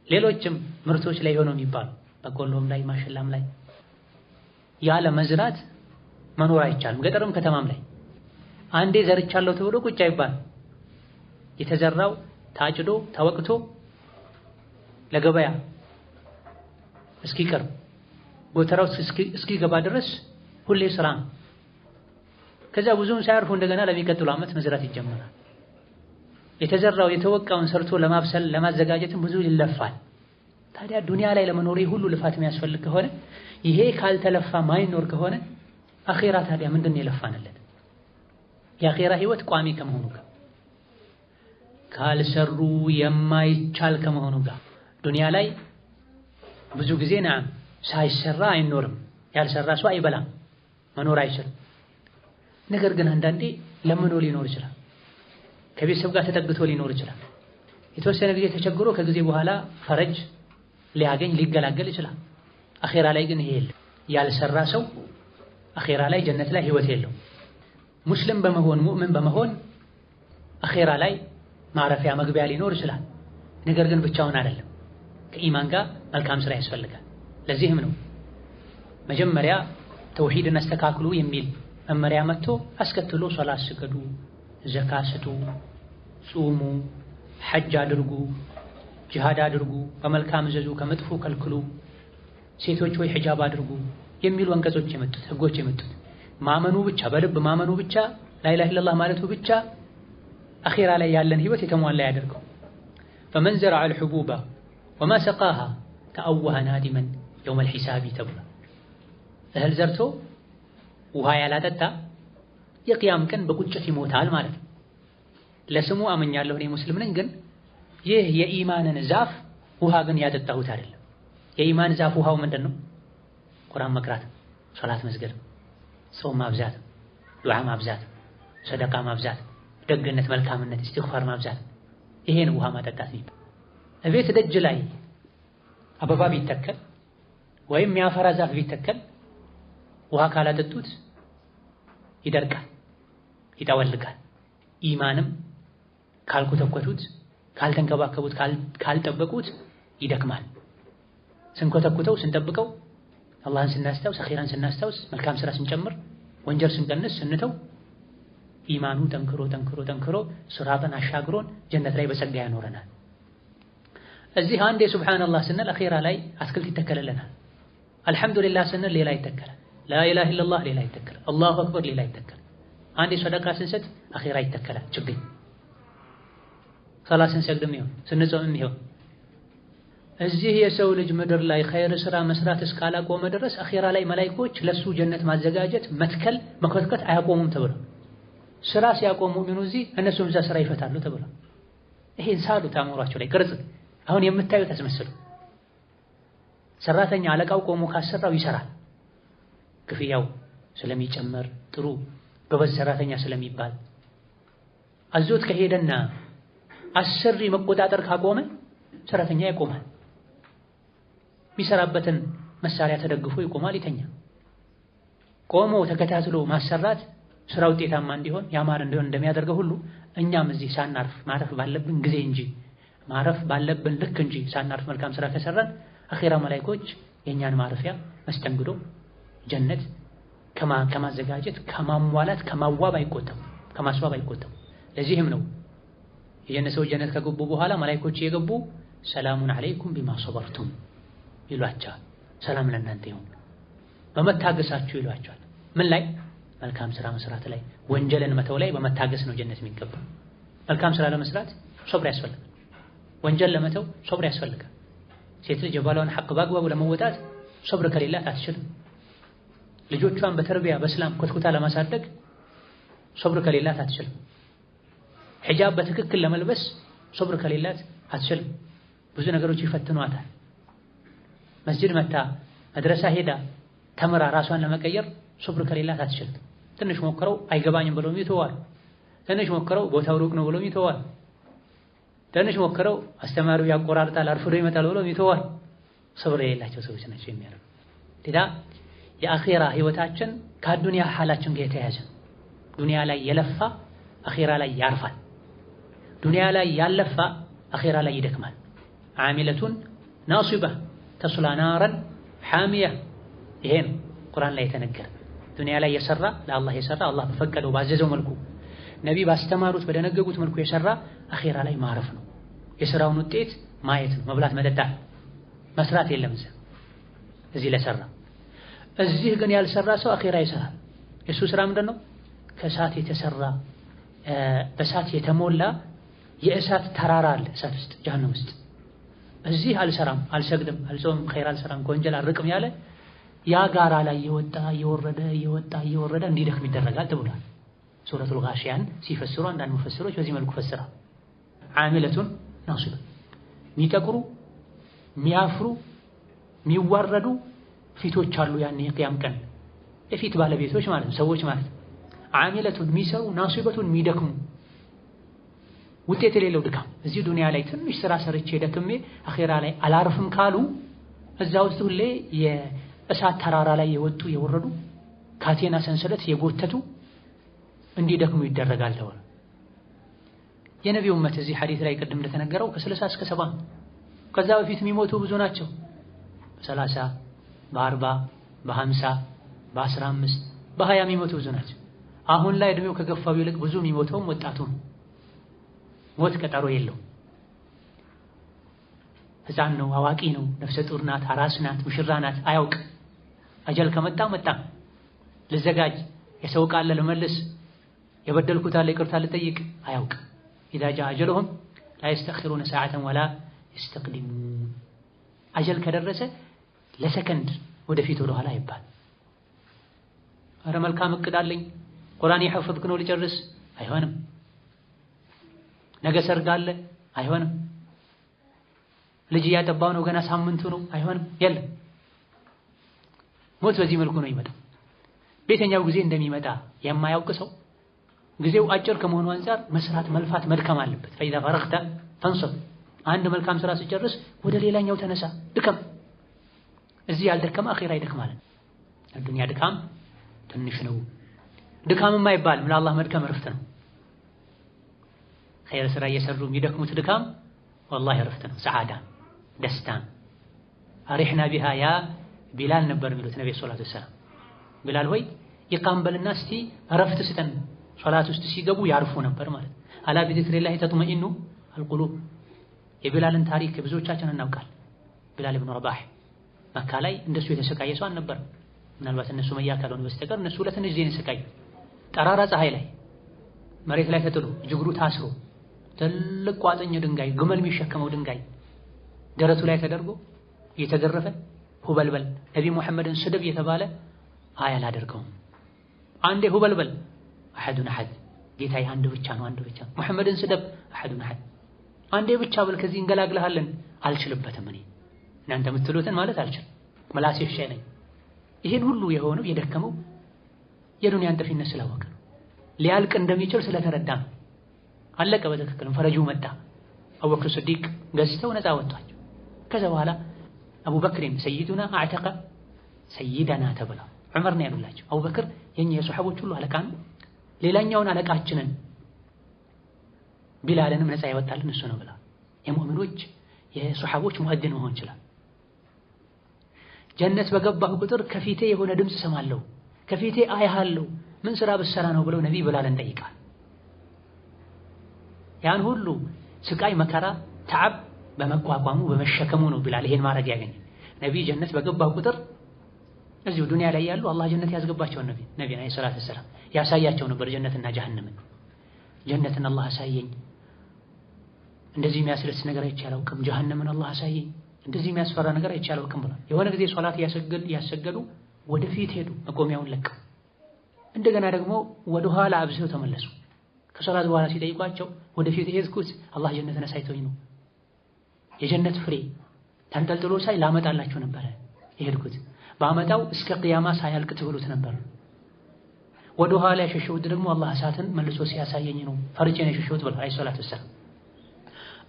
ሌሎችም ምርቶች ላይ ሆነው የሚባሉ በቆሎም ላይ ማሽላም ላይ ያለ መዝራት መኖር አይቻልም። ገጠርም ከተማም ላይ አንዴ ዘርቻለሁ ተብሎ ቁጭ አይባል። የተዘራው ታጭዶ ተወቅቶ ለገበያ እስኪቀርብ ጎተራው እስኪገባ ድረስ ሁሌ ስራ። ከዛ ብዙውን ሳያርፉ እንደገና ለሚቀጥለው ዓመት መዝራት ይጀምራል። የተዘራው የተወቃውን ሰርቶ ለማብሰል ለማዘጋጀትም ብዙ ይለፋል። ታዲያ ዱንያ ላይ ለመኖር ሁሉ ልፋት የሚያስፈልግ ከሆነ ይሄ ካልተለፋ ማይኖር ከሆነ አኺራ ታዲያ ምንድን ነው የለፋንለት? የአኺራ ህይወት ቋሚ ከመሆኑ ጋር ካልሰሩ የማይቻል ከመሆኑ ጋር ዱንያ ላይ ብዙ ጊዜ ሳይሰራ አይኖርም። ያልሰራ ሰው አይበላም፣ መኖር አይችልም። ነገር ግን አንዳንዴ ለምኖ ሊኖር ይችላል። ከቤተሰብ ጋር ተጠግቶ ሊኖር ይችላል። የተወሰነ ጊዜ ተቸግሮ ከጊዜ በኋላ ፈረጅ ሊያገኝ ሊገላገል ይችላል። አኺራ ላይ ግን ይሄ የለም። ያልሰራ ሰው አኺራ ላይ ጀነት ላይ ህይወት የለው። ሙስሊም በመሆን ሙእምን በመሆን አኺራ ላይ ማረፊያ መግቢያ ሊኖር ይችላል። ነገር ግን ብቻውን አይደለም፣ ከኢማን ጋር መልካም ስራ ያስፈልጋል። ለዚህም ነው መጀመሪያ ተውሂድን አስተካክሉ የሚል መመሪያ መጥቶ አስከትሎ ሶላት ስገዱ፣ ዘካ ስጡ፣ ጹሙ፣ ሐጅ አድርጉ፣ ጂሃድ አድርጉ፣ በመልካም እዘዙ፣ ከመጥፎ ከልክሉ፣ ሴቶች ወይ ሒጃብ አድርጉ የሚሉ አንቀጾች የመጡት ህጎች የመጡት ማመኑ ብቻ በልብ ማመኑ ብቻ ላኢላሃ ኢለላህ ማለቱ ብቻ አኺራ ላይ ያለን ህይወት የተሟላ ያደርገው። ፈመን ዘረዐ አልሑቡበ ወማ ሰቃሃ ተአወሀ ናዲመን የውመል ሒሳቢ ተብሏል። እህል ዘርቶ ውሃ ያላጠጣ የቅያም ቀን በቁጭት ይሞታል ማለት ነው። ለስሙ አመኛለሁ እኔ ሙስሊም ነኝ፣ ግን ይህ የኢማንን ዛፍ ውሃ ግን ያጠጣሁት አይደለም። የኢማን ዛፍ ውሃው ምንድን ነው? ቁርአን መቅራት፣ ሶላት መስገድ፣ ጾም ማብዛት፣ ዱዓ ማብዛት፣ ሰደቃ ማብዛት፣ ደግነት፣ መልካምነት፣ ኢስቲግፋር ማብዛት። ይሄን ውሃ ማጠጣት ነው። እቤት ደጅ ላይ አበባ ቢተከል ወይም የሚያፈራ ዛፍ ቢተከል ውሃ ካላጠጡት ይደርቃል፣ ይጠወልጋል። ኢማንም ካልኮተኮቱት፣ ካልተንከባከቡት፣ ካልጠበቁት ይደክማል። ስንኮተኩተው ስንጠብቀው አላህን ስናስታውስ አኺራን ስናስታውስ መልካም ስራ ስንጨምር ወንጀል ስንቀንስ ስንተው ኢማኑ ጠንክሮ ጠንክሮ ጠንክሮ ሱራጥን አሻግሮን ጀነት ላይ በጸጋ ያኖረናል። እዚህ አንዴ ሱብሃንአላህ ስንል አኺራ ላይ አትክልት ይተከለልናል። አልሐምዱሊላህ ስንል ሌላ ይተከላል። ላኢላሃ ኢለላህ ሌላ ይተከላል። አላሁ አክበር ሌላ ይተከላል። አንዴ ሰደቃ ስንሰጥ አኺራ ይተከላል ችግኝ። ሰላት ስንሰግድም ይሁን ስንጾምም ይሁን እዚህ የሰው ልጅ ምድር ላይ ኸይር ስራ መስራት እስካላቆመ ድረስ አኺራ ላይ መላእክቶች ለሱ ጀነት ማዘጋጀት መትከል መኮትኮት አያቆሙም ተብሎ ስራ ሲያቆሙ ሙእሚኑ እዚህ እነሱም እዛ ስራ ይፈታሉ ተብሎ ይሄን ሳሉ ታምሯቸው ላይ ቅርጽ አሁን የምታዩት አስመስሉ። ሰራተኛ አለቃው ቆሞ ካሰራው ይሰራል። ክፍያው ስለሚጨመር ጥሩ ጎበዝ ሰራተኛ ስለሚባል አዞት ከሄደና አሰሪ መቆጣጠር ካቆመ ሰራተኛ ይቆማል። የሚሰራበትን መሳሪያ ተደግፎ ይቆማል፣ ይተኛ። ቆሞ ተከታትሎ ማሰራት ስራ ውጤታማ እንዲሆን ያማረ እንዲሆን እንደሚያደርገው ሁሉ እኛም እዚህ ሳናርፍ ማረፍ ባለብን ጊዜ እንጂ ማረፍ ባለብን ልክ እንጂ ሳናርፍ መልካም ስራ ከሰራን አኺራ መላእክቶች የኛን ማረፊያ መስተንግዶ ጀነት ከማዘጋጀት ከማሟላት ከማዋብ አይቆጠም፣ ከማስዋብ አይቆጠም። ለዚህም ነው የጀነት ሰዎች ጀነት ከገቡ በኋላ መላእክቶች የገቡ ሰላሙን አለይኩም ቢማ ሰበርቱም ይሏቸዋል። ሰላም ለእናንተ ይሁን በመታገሳችሁ ይሏቸዋል። ምን ላይ? መልካም ስራ መስራት ላይ፣ ወንጀልን መተው ላይ በመታገስ ነው ጀነት የሚገባ። መልካም ስራ ለመስራት ሶብር ያስፈልጋል። ወንጀል ለመተው ሶብር ያስፈልጋል። ሴት ልጅ የባሏን ሐቅ በአግባቡ ለመወጣት ሶብር ከሌላት አትችልም። ልጆቿን በተርቢያ በእስላም ኮትኩታ ለማሳደግ ሶብር ከሌላት አትችልም። ሒጃብ በትክክል ለመልበስ ሶብር ከሌላት አትችልም። ብዙ ነገሮች ይፈትኗታል። መስጂድ መታ መድረሳ ሄዳ ተምራ ራሷን ለመቀየር ሶብር ከሌላት አትችልም። ትንሽ ሞክረው አይገባኝም ብለውም ይተዋል። ትንሽ ሞክረው ቦታው ሩቅ ነው ብለውም ይተዋል። ትንሽ ሞክረው አስተማሪው ያቆራርጣል አርፍዶ ይመጣል ብለውም ይተዋል። ሶብር የሌላቸው ሰዎች ናቸው የሚያደርጉ። የአኺራ ህይወታችን ከዱንያ ሐላችን ጋር የተያያዘ። ዱንያ ላይ የለፋ አኺራ ላይ ያርፋል። ዱንያ ላይ ያለፋ አኺራ ላይ ይደክማል። ዓሚለቱን ናሲባ ተስላ ናረን ሓሚያ። ይሄን ቁርአን ላይ የተነገረ ዱንያ ላይ የሰራ ለአላህ የሰራ አላህ በፈቀደው ባዘዘው መልኩ ነቢ ባስተማሩት በደነገጉት መልኩ የሰራ አኺራ ላይ ማረፍ ነው። የሥራውን ውጤት ማየት ነው። መብላት መጠጣት መስራት የለም እዚህ ለሰራ። እዚህ ግን ያልሰራ ሰው አኺራ ይሰራል። የሱ ስራ ምንድነው? ከእሳት የተሰራ በእሳት የተሞላ የእሳት ተራራ አለ እሳት ውስጥ ጀሃነም ውስጥ። እዚህ አልሰራም፣ አልሰግድም፣ አልጾምም፣ ኸይር አልሰራም፣ ከወንጀል አልርቅም ያለ ያ ጋራ ላይ እየወረደ እንዲደክም ይደረጋል ተብሏል። ሱረቱል ጋሺያን ሲፈስሩ አንዳንድ ሙፈስሮች በዚህ መልኩ ፈስራ ዓሚለቱን ናሲባ ሚጠቁሩ ሚያፍሩ ሚዋረዱ ፊቶች አሉ። ያን የቂያም ቀን የፊት ባለቤቶች ማለት ነው፣ ሰዎች ማለት ነው። ዓሚለቱን ሚሰሩ ናሲበቱን ሚደክሙ ውጤት የሌለው ድካም። እዚህ ዱንያ ላይ ትንሽ ስራ ሰርቼ ደክሜ አኺራ ላይ አላርፍም ካሉ እዛ ውስጥ ሁሌ የእሳት ተራራ ላይ የወረዱ ካቴና ሰንሰለት የጎተቱ እንዲደክሙ ይደረጋል ተብሎ የነቢዩ ኡመት እዚህ ሐዲስ ላይ ቅድም እንደተነገረው ከ60 እስከ 70 ከዛ በፊት የሚሞቱ ብዙ ናቸው። በ30 በ40 በ50 በ15 በ20 የሚሞቱ ብዙ ናቸው። አሁን ላይ እድሜው ከገፋው ይልቅ ብዙ የሚሞተውም ወጣቱ ነው። ሞት ቀጠሮ የለው። ህፃን ነው፣ አዋቂ ነው፣ ነፍሰ ጡር ናት፣ አራስ ናት፣ ሙሽራ ናት፣ አያውቅ። አጀል ከመጣ መጣ። ልዘጋጅ፣ የሰው ቃል ልመልስ፣ የበደልኩት አለ ይቅርታ ልጠይቅ፣ አያውቅ። ኢዛ ጃአ አጀሉሁም ላ የስተኽሩነ ሰዓተን ወላ የስተቅዲሙን። አጀል ከደረሰ ለሰከንድ ወደፊት ወደ ኋላ ይባል። አረ መልካም እቅድ አለኝ ቁርአን የሐፈዝኩ ነው ልጨርስ፣ አይሆንም። ነገ ሰርግ አለ፣ አይሆንም። ልጅ እያጠባው ነው ገና ሳምንቱ ነው፣ አይሆንም። የለም ሞት በዚህ መልኩ ነው ይመጣው። በየትኛው ጊዜ እንደሚመጣ የማያውቅ ሰው ጊዜው አጭር ከመሆኑ አንፃር መስራት፣ መልፋት፣ መድከም አለበት። ፈኢዛ ፈረግተ ፈንሰብ። አንድ መልካም ስራ ሲጨርስ ወደ ሌላኛው ተነሳ፣ ድከም። እዚህ ያልደከመ አኺራ ይደክማል። الدنيا ድካም ትንሽ ነው። ድካምም አይባልም፣ ለአላህ መድከም እረፍት ነው። ኸይር ስራ እየሰሩ የሚደክሙት ድካም ወላሂ እረፍት ነው፣ ሰዓዳ ደስታ። አሪሕና ቢሃ ያ ቢላል ነበር የሚሉት ነብዩ ሰለላሁ ዐለይሂ ወሰለም። ቢላል ሆይ ይቃም በልና እስቲ እረፍት ስጠን። ሶላት ውስጥ ሲገቡ ያርፉ ነበር ማለት። አላ ቢዚክሪላሂ ተጥመኢኑ አልቁሉብ። የቢላልን ታሪክ ብዙዎቻችን እናውቃል። ቢላል ኢብኑ ረባህ መካ ላይ እንደሱ የተሰቃየ ሰው አልነበረም። ምናልባት እነሱ መያ ካልሆነ በስተቀር እነሱ ለትንሽ ጊዜ ተሰቃዩ። ጠራራ ፀሐይ ላይ መሬት ላይ ተጥሎ እግሩ ታስሮ ትልቅ ቋጥኝ ድንጋይ ግመል የሚሸከመው ድንጋይ ደረቱ ላይ ተደርጎ እየተገረፈ ሁበልበል ነቢ ሙሐመድን ስደብ የተባለ አያላደርገውም። አንዴ ሁበልበል አሐዱን አሐድ ጌታዬ አንድ ብቻ ነው፣ አንድ ብቻ ሙሐመድን ስደብ አሐዱን አሐድ አንዴ ብቻ በል ከዚህ እንገላግልሃለን። አልችልበትም እኔ እናንተ የምትሉትን ማለት አልችልም፣ መላሴ ሸይ ነኝ። ይሄን ሁሉ የሆነው የደከመው የዱንያን ጠፊነት ስላወቀ ነው። ሊያልቅ እንደሚችል ስለተረዳ ነው። አለቀ በትክክልም ፈረጁ መጣ። አቡበክር ስዲቅ ገዝተው ነፃ ወጣቸው። ከዛ በኋላ አቡበክርን ሰይዱና አዕተቀ ሰይደና ተብላ ዑመር ነው ያሉላቸው። አቡበክር የኛ የሱሐቦች ሁሉ አለቃ ነው፣ ሌላኛውን አለቃችንን ቢላልንም ነፃ ያወጣልን እሱ ነው ብላ የሙእሚኖች የሱሐቦች ሙአድን መሆን ይችላል። ጀነት በገባሁ ቁጥር ከፊቴ የሆነ ድምጽ ሰማለሁ፣ ከፊቴ አያለሁ፣ ምን ስራ በሰራ ነው ብለው ነብይ ቢላልን ጠይቃል። ያን ሁሉ ስቃይ መከራ ተዓብ በመቋቋሙ በመሸከሙ ነው ቢላል ይሄን ማድረግ ያገኘ። ነብይ ጀነት በገባሁ ቁጥር እዚሁ ዱንያ ላይ ያሉ አላህ ጀነት ያስገባቸው ነብይ አለይሂ ሰላቱ ወሰላም ያሳያቸው ነበር ጀነትና ጀሃነምን። ጀነትን አላህ አሳየኝ፣ እንደዚህ የሚያስደስት ነገር አይቼ አላውቅም። ጀሃነምን አላህ አሳየኝ፣ እንደዚህ የሚያስፈራ ነገር አይቼ አላውቅም ብሏል። የሆነ ጊዜ ሶላት ያሰገዱ ወደፊት ሄዱ፣ መቆሚያውን ለቀው። እንደገና ደግሞ ወደ ኋላ አብዝተው ተመለሱ። ከሶላት በኋላ ሲጠይቋቸው ወደፊት የሄድኩት አላህ ጀነትን አሳይቶኝ ነው፣ የጀነት ፍሬ ተንጠልጥሎ ሳይ ላመጣላችሁ ነበር የሄድኩት፣ ባመጣው እስከ ቅያማ ሳያልቅ ትብሉት ነበር። ወደ ኋላ የሸሸሁት ደግሞ አላህ እሳትን መልሶ ሲያሳየኝ ነው፣ ፈርቼ ነው የሸሸሁት ብሏል አለይሂ ሰላቱ ወሰላም።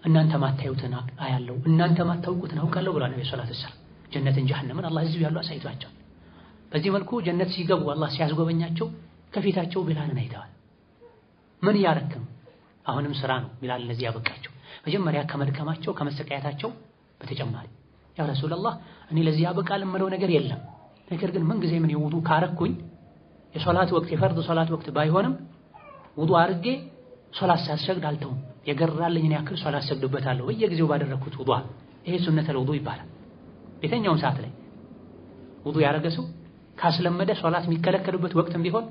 እናንተ ማታዩትን አያለው፣ እናንተ ማታውቁትን አውቃለሁ ብሏል ነብዩ ሰለላሁ ዐለይሂ ወሰለም። ጀነትን ጀሃነምን አላህ እዚሁ ያለው አሳይቷቸው። በዚህ መልኩ ጀነት ሲገቡ አላህ ሲያስጎበኛቸው ከፊታቸው ቢላልን አይተዋል። ምን ያረክም አሁንም ስራ ነው ቢላል ለዚህ ያበቃቸው። መጀመሪያ ከመድከማቸው ከመሰቃየታቸው በተጨማሪ ያ ረሱላህ እኔ ለዚህ ያበቃል የምለው ነገር የለም፣ ነገር ግን ምን ጊዜ ምን ይውዱ ካረኩኝ የሶላት ወቅት የፈርድ ሶላት ወቅት ባይሆንም ውዱ አድርጌ ሶላት ሳልሰግድ አልተውም፣ የገራልኝን ያክል ሶላት ሰግድበታለሁ በየጊዜው ባደረኩት ውዱ። ይሄ ሱነተል ውዱ ይባላል። የትኛውም ሰዓት ላይ ውዱ ያደረገ ሰው ካስለመደ ሶላት የሚከለከልበት ወቅትም ቢሆን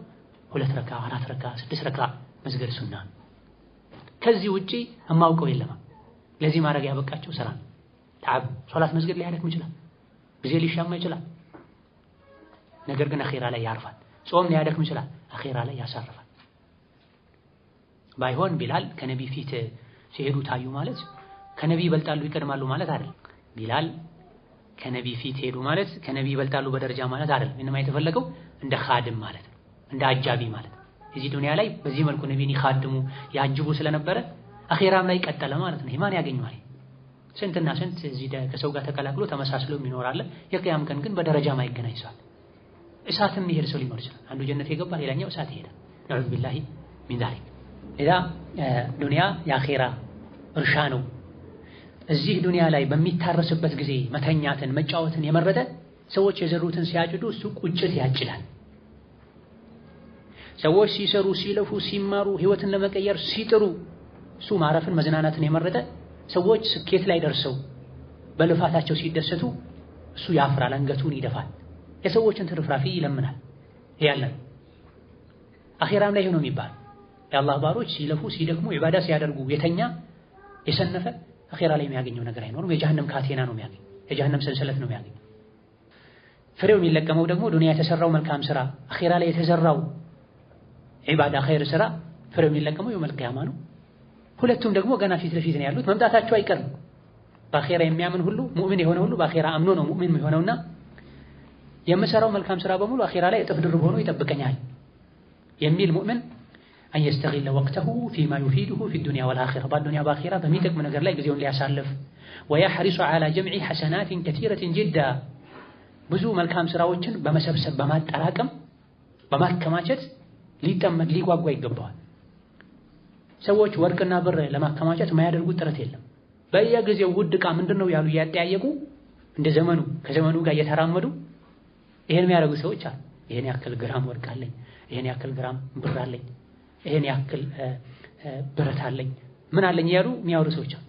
2 ረካ 4 ረካ 6 ረካ መስገድ ሱና። ከዚህ ውጪ የማውቀው የለም። ለዚህ ማድረግ ያበቃቸው ስራ ተዓብ ሶላት መስገድ ሊያደክም ይችላል፣ ጊዜ ሊሻማ ይችላል። ነገር ግን አኺራ ላይ ያርፋል። ጾም ሊያደክም ይችላል፣ አኺራ ላይ ያሳርፋል። ባይሆን ቢላል ከነቢ ፊት ሲሄዱ ታዩ ማለት ከነቢ ይበልጣሉ ይቀድማሉ ማለት አይደለም። ቢላል ከነቢ ፊት ሄዱ ማለት ከነቢ ይበልጣሉ በደረጃ ማለት አይደለም። እንማ የተፈለገው እንደ ኻድም ማለት ነው፣ እንደ አጃቢ ማለት ነው። እዚህ ዱንያ ላይ በዚህ መልኩ ነቢን ይኻድሙ ያጅቡ ስለነበረ አኺራም ላይ ቀጠለ ማለት ነው። ማን ያገኘዋል? ስንትና ስንት እዚህ ከሰው ጋር ተቀላቅሎ ተመሳስሎ ይኖራል። የቂያም ቀን ግን በደረጃ ማይገናኝ ሰው እሳትም ይሄድ ሰው ሊኖር ይችላል። አንዱ ጀነት የገባ ሌላኛው እሳት ይሄዳል። ነዑዝ ቢላሂ ሚን ዛሊክ። ኢዛ ዱንያ የአኺራ እርሻ ነው። እዚህ ዱንያ ላይ በሚታረስበት ጊዜ መተኛትን መጫወትን የመረጠ ሰዎች የዘሩትን ሲያጭዱ እሱ ቁጭት ያጭዳል። ሰዎች ሲሰሩ ሲለፉ ሲማሩ ህይወትን ለመቀየር ሲጥሩ እሱ ማረፍን መዝናናትን የመረጠ ሰዎች ስኬት ላይ ደርሰው በልፋታቸው ሲደሰቱ እሱ ያፍራል፣ አንገቱን ይደፋል፣ የሰዎችን ትርፍራፊ ይለምናል። ያለን አኺራም ላይ ሆኖ የሚባል የአላህ ባሮች ሲለፉ ሲደክሙ ዒባዳ ሲያደርጉ የተኛ የሰነፈ አኺራ ላይ የሚያገኘው ነገር አይኖርም። የጀሃነም ካቴና ነው የሚያገኘው፣ የጀሃነም ሰንሰለት ነው የሚያገኘው። ፍሬው የሚለቀመው ደግሞ ዱንያ የተሰራው መልካም ስራ አኺራ ላይ የተሰራው ዒባዳ ኸይር ስራ ፍሬው የሚለቀመው የውመል ቂያማ ነው። ሁለቱም ደግሞ ገና ፊት ለፊት ነው ያሉት፣ መምጣታቸው አይቀርም። በአኺራ የሚያምን ሁሉ ሙእሚን የሆነ ሁሉ በአኺራ አምኖ ነው ሙእሚን የሚሆነውና የምሰራው መልካም ስራ በሙሉ አኺራ ላይ እጥፍ ድርብ ሆኖ ይጠብቀኛል የሚል ሙእሚን አን የስተጊለ ወቅተሁ ፊማ ዩፊድሁ ፊ ዱንያ ወልአኺራ በዱንያ በአኺራ በሚጠቅም ነገር ላይ ጊዜውን ሊያሳልፍ ወየሕሪሱ ዐላ ጀምዒ ሐሰናትን ከሲረትን ጅዳ ብዙ መልካም ስራዎችን በመሰብሰብ በማጠራቀም በማከማቸት ሊጠመድ ሊጓጓ ይገባዋል። ሰዎች ወርቅና ብር ለማከማቸት የማያደርጉት ጥረት የለም። በየጊዜው ውድ ዕቃ ምንድነው ያሉ እያጠያየቁ እንደ ዘመኑ ከዘመኑ ጋር እየተራመዱ ይሄን የሚያደርጉ ሰዎች አሉ። ይሄን ያክል ግራም ወርቅ አለኝ፣ ይሄን ያክል ግራም ብር አለኝ፣ ይሄን ያክል ብረት አለኝ፣ ምን አለኝ እያሉ የሚያወሩ ሰዎች አሉ።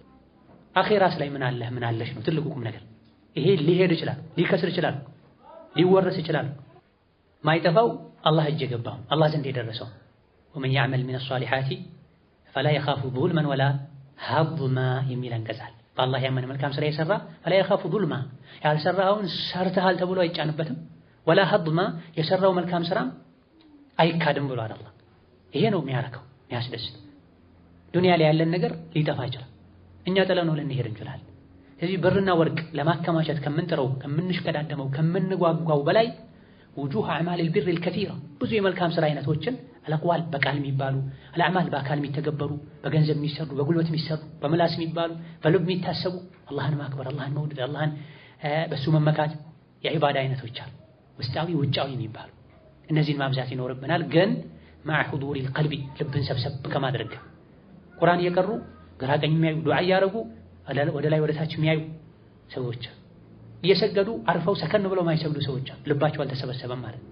አኺራስ ላይ ምን አለህ ምን አለሽ ነው ትልቁ ቁም ነገር። ይሄ ሊሄድ ይችላል፣ ሊከስር ይችላል፣ ሊወረስ ይችላል። ማይጠፋው አላህ እጅ የገባው አላህ ዘንድ የደረሰው ወመን ያዕመል ሚነ ሷሊሓቲ ፈላ የኻፉ ዙልመን ወላ ሀድማ የሚል አንቀጻል። በአላህ ያመነ መልካም ስራ የሰራ ፈላ የኻፉ ዙልማ ያልሰራውን ሰርተሃል ተብሎ አይጫንበትም፣ ወላ ሀድማ የሰራው መልካም ስራም አይካድም ብሏል አላህ። ይሄ ነው የሚያረከው የሚያስደስት። ዱንያ ላይ ያለን ነገር ሊጠፋ ይችላል፣ እኛ ጥለነው ልንሄድ እንችላለን። ስለዚህ ብርና ወርቅ ለማከማቸት ከምንጥረው ከምንሽቀዳደመው ከምንጓጓው በላይ ውጁህ አዕማል ቢር ልከቲራ ብዙ የመልካም ስራ አይነቶችን አልአቅዋል በቃል የሚባሉ አልአዕማል በአካል የሚተገበሩ በገንዘብ የሚሰሩ በጉልበት የሚሰሩ በምላስ የሚባሉ በልብ የሚታሰቡ አላህን ማክበር አላህን መውደድ አላህን በሱ መመካት የዒባዳ አይነቶች አሉ፣ ውስጣዊ ውጫዊ የሚባሉ እነዚህን ማብዛት ይኖርብናል። ግን ማዕ ሁዱሪ ልቀልቢ ልብን ሰብሰብ ከማድረግ ቁርአን እየቀሩ ግራ ቀኝ የሚያዩ ዱዓ እያደረጉ ወደ ላይ ወደ ታች የሚያዩ ሰዎች እየሰገዱ አርፈው ሰከን ብለው ማይሰግዱ ሰዎች ልባቸው አልተሰበሰበም ማለት ነው።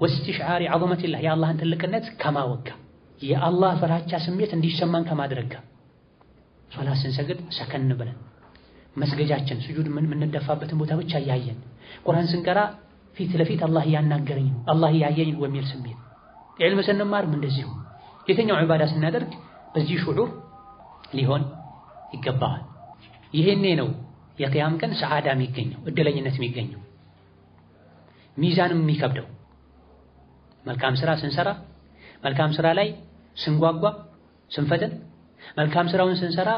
ወስቲሽዓሪ ዐዘመቲላህ የአላህን ትልቅነት ከማወቅ የአላህ ፍራቻ ስሜት እንዲሰማን ከማድረግ ሶላት ስንሰግድ ሰከን ብለን መስገጃችን ስጁድ የምንደፋበትን ቦታ ብቻ እያየን ቁርአን ስንቀራ ፊት ለፊት አላህ እያናገረኝ ነው አላህ እያየኝ ነው የሚል ስሜት ዒልም ስንማርም እንደዚሁ የትኛው ዒባዳ ስናደርግ በዚህ ሹዑር ሊሆን ይገባዋል። ይሄኔ ነው የቂያም ቀን ሰዓዳ የሚገኘው እድለኝነት የሚገኘው ሚዛንም የሚከብደው። መልካም ስራ ስንሰራ መልካም ስራ ላይ ስንጓጓ ስንፈጥን መልካም ስራውን ስንሰራ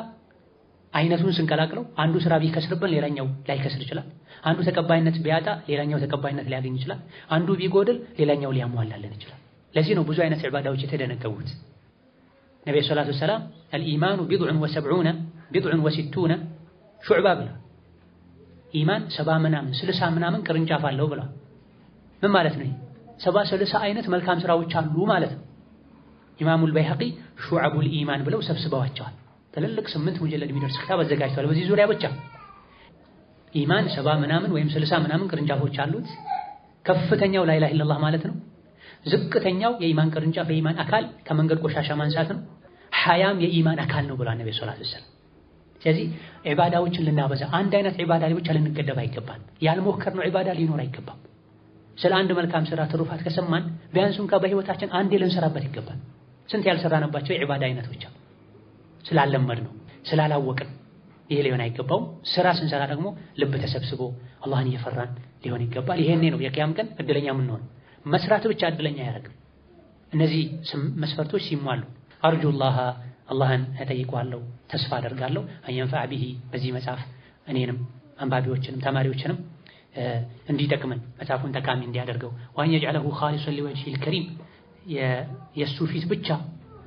አይነቱን ስንቀላቅለው አንዱ ስራ ቢከስርብን ሌላኛው ላይከስር ይችላል። አንዱ ተቀባይነት ቢያጣ ሌላኛው ተቀባይነት ሊያገኝ ይችላል። አንዱ ቢጎድል ሌላኛው ሊያሟላልን ይችላል። ለዚህ ነው ብዙ አይነት ዒባዳዎች የተደነገጉት። ነብዩ ሰለላሁ ዐለይሂ ወሰለም አልኢማኑ ቢድዑን ወሲቱነ ሹዕባ ብላ ኢማን 70 ምናምን 60 ምናምን ቅርንጫፍ አለው ብላ ምን ማለት ነው? 70 አይነት መልካም ስራዎች አሉ ማለት ነው። ኢማሙል በይሀቂ ሹዐቡል ኢማን ብለው ሰብስበዋቸዋል። ትልልቅ 8 ሙጀለድ የሚደርስ ክታብ አዘጋጅተዋል በዚህ ዙሪያ ብቻ። ኢማን 70 ምናምን ወይም 60 ምናምን ቅርንጫፎች አሉት። ከፍተኛው ላ ኢላሃ ኢለላህ ማለት ነው። ዝቅተኛው የኢማን ቅርንጫፍ የኢማን አካል ከመንገድ ቆሻሻ ማንሳት ነው። ሐያም የኢማን አካል ነው ብሏል ነብዩ ሰለላሁ ዐለይሂ ወሰለም። ስለዚህ ዒባዳዎችን ልናበዛ አንድ አይነት ዒባዳ ላይ ብቻ ልንገደብ አይገባም። ያልሞከርነው ዒባዳ ሊኖር አይገባም። ስለ አንድ መልካም ስራ ትሩፋት ከሰማን ቢያንስ እንኳን በህይወታችን አንዴ ልንሰራበት ይገባል። ስንት ያልሰራንባቸው የዒባዳ አይነቶች ስላለመድ ነው ስላላወቅን ይሄ ሊሆን አይገባውም። ስራ ስንሰራ ደግሞ ልብ ተሰብስቦ አላህን እየፈራን ሊሆን ይገባል። ይሄኔ ነው የቂያም ቀን እድለኛ የምንሆነው። መስራት ብቻ እድለኛ አያደርግም። እነዚህ መስፈርቶች ሲሟሉ አርጁላህ አላህን እጠይቀዋለሁ ተስፋ አደርጋለሁ አንየንፈዐ ቢሂ በዚህ መጽሐፍ እኔንም አንባቢዎችንም ተማሪዎችንም እንዲጠቅመን መጽሐፉን ጠቃሚ እንዲያደርገው ወአን የጅዐለሁ ኻሊሰን ሊወጅሂል ከሪም የእሱ ፊት ብቻ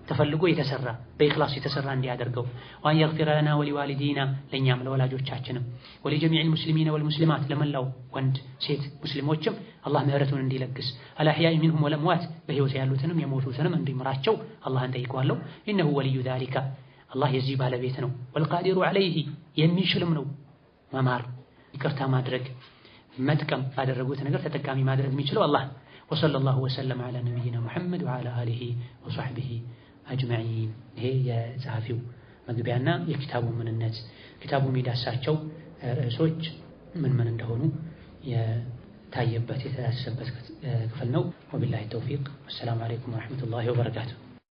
ተፈልጎ የተሰራ በኢኽላስ የተሰራ እንዲያደርገው ወአን የግፊረ ለና ወሊዋሊዲና ለኛም ለወላጆቻችንም ወለጀሚዕል ሙስሊሚነ ወልሙስሊማት ለመላው ወንድ ሴት ሙስሊሞችም አላህ ምህረቱን እንዲለግስ አልአሕያኢ ሚንሁም ወልአምዋት በህይወት ያሉትንም የሞቱትንም እንዲምራቸው አላህን ጠይቀዋለሁ። ኢነሁ ወልዩ ዛሊካ አላህ የዚህ ባለቤት ነው። ወልቃዲሩ ዐለይሂ የሚችልም ነው። መማር ይቅርታ ማድረግ መጥቀም ባደረጉት ነገር ተጠቃሚ ማድረግ የሚችለው አላህ። ወሰለላሁ ወሰለም ዐላ ነቢይና ሙሐመድ ወዐላ አሊሂ ወሰሕቢሂ አጅመዒን። ይሄ የጸሐፊው መግቢያና የኪታቡ ምንነት ኪታቡ የሚዳሳቸው ርዕሶች ምን ምን እንደሆኑ የታየበት የተዳሰሰበት ክፍል ነው። ወቢላሂ ተውፊቅ። ወሰላሙ ዐለይኩም ወረሕመቱላሂ ወበረካቱሁ።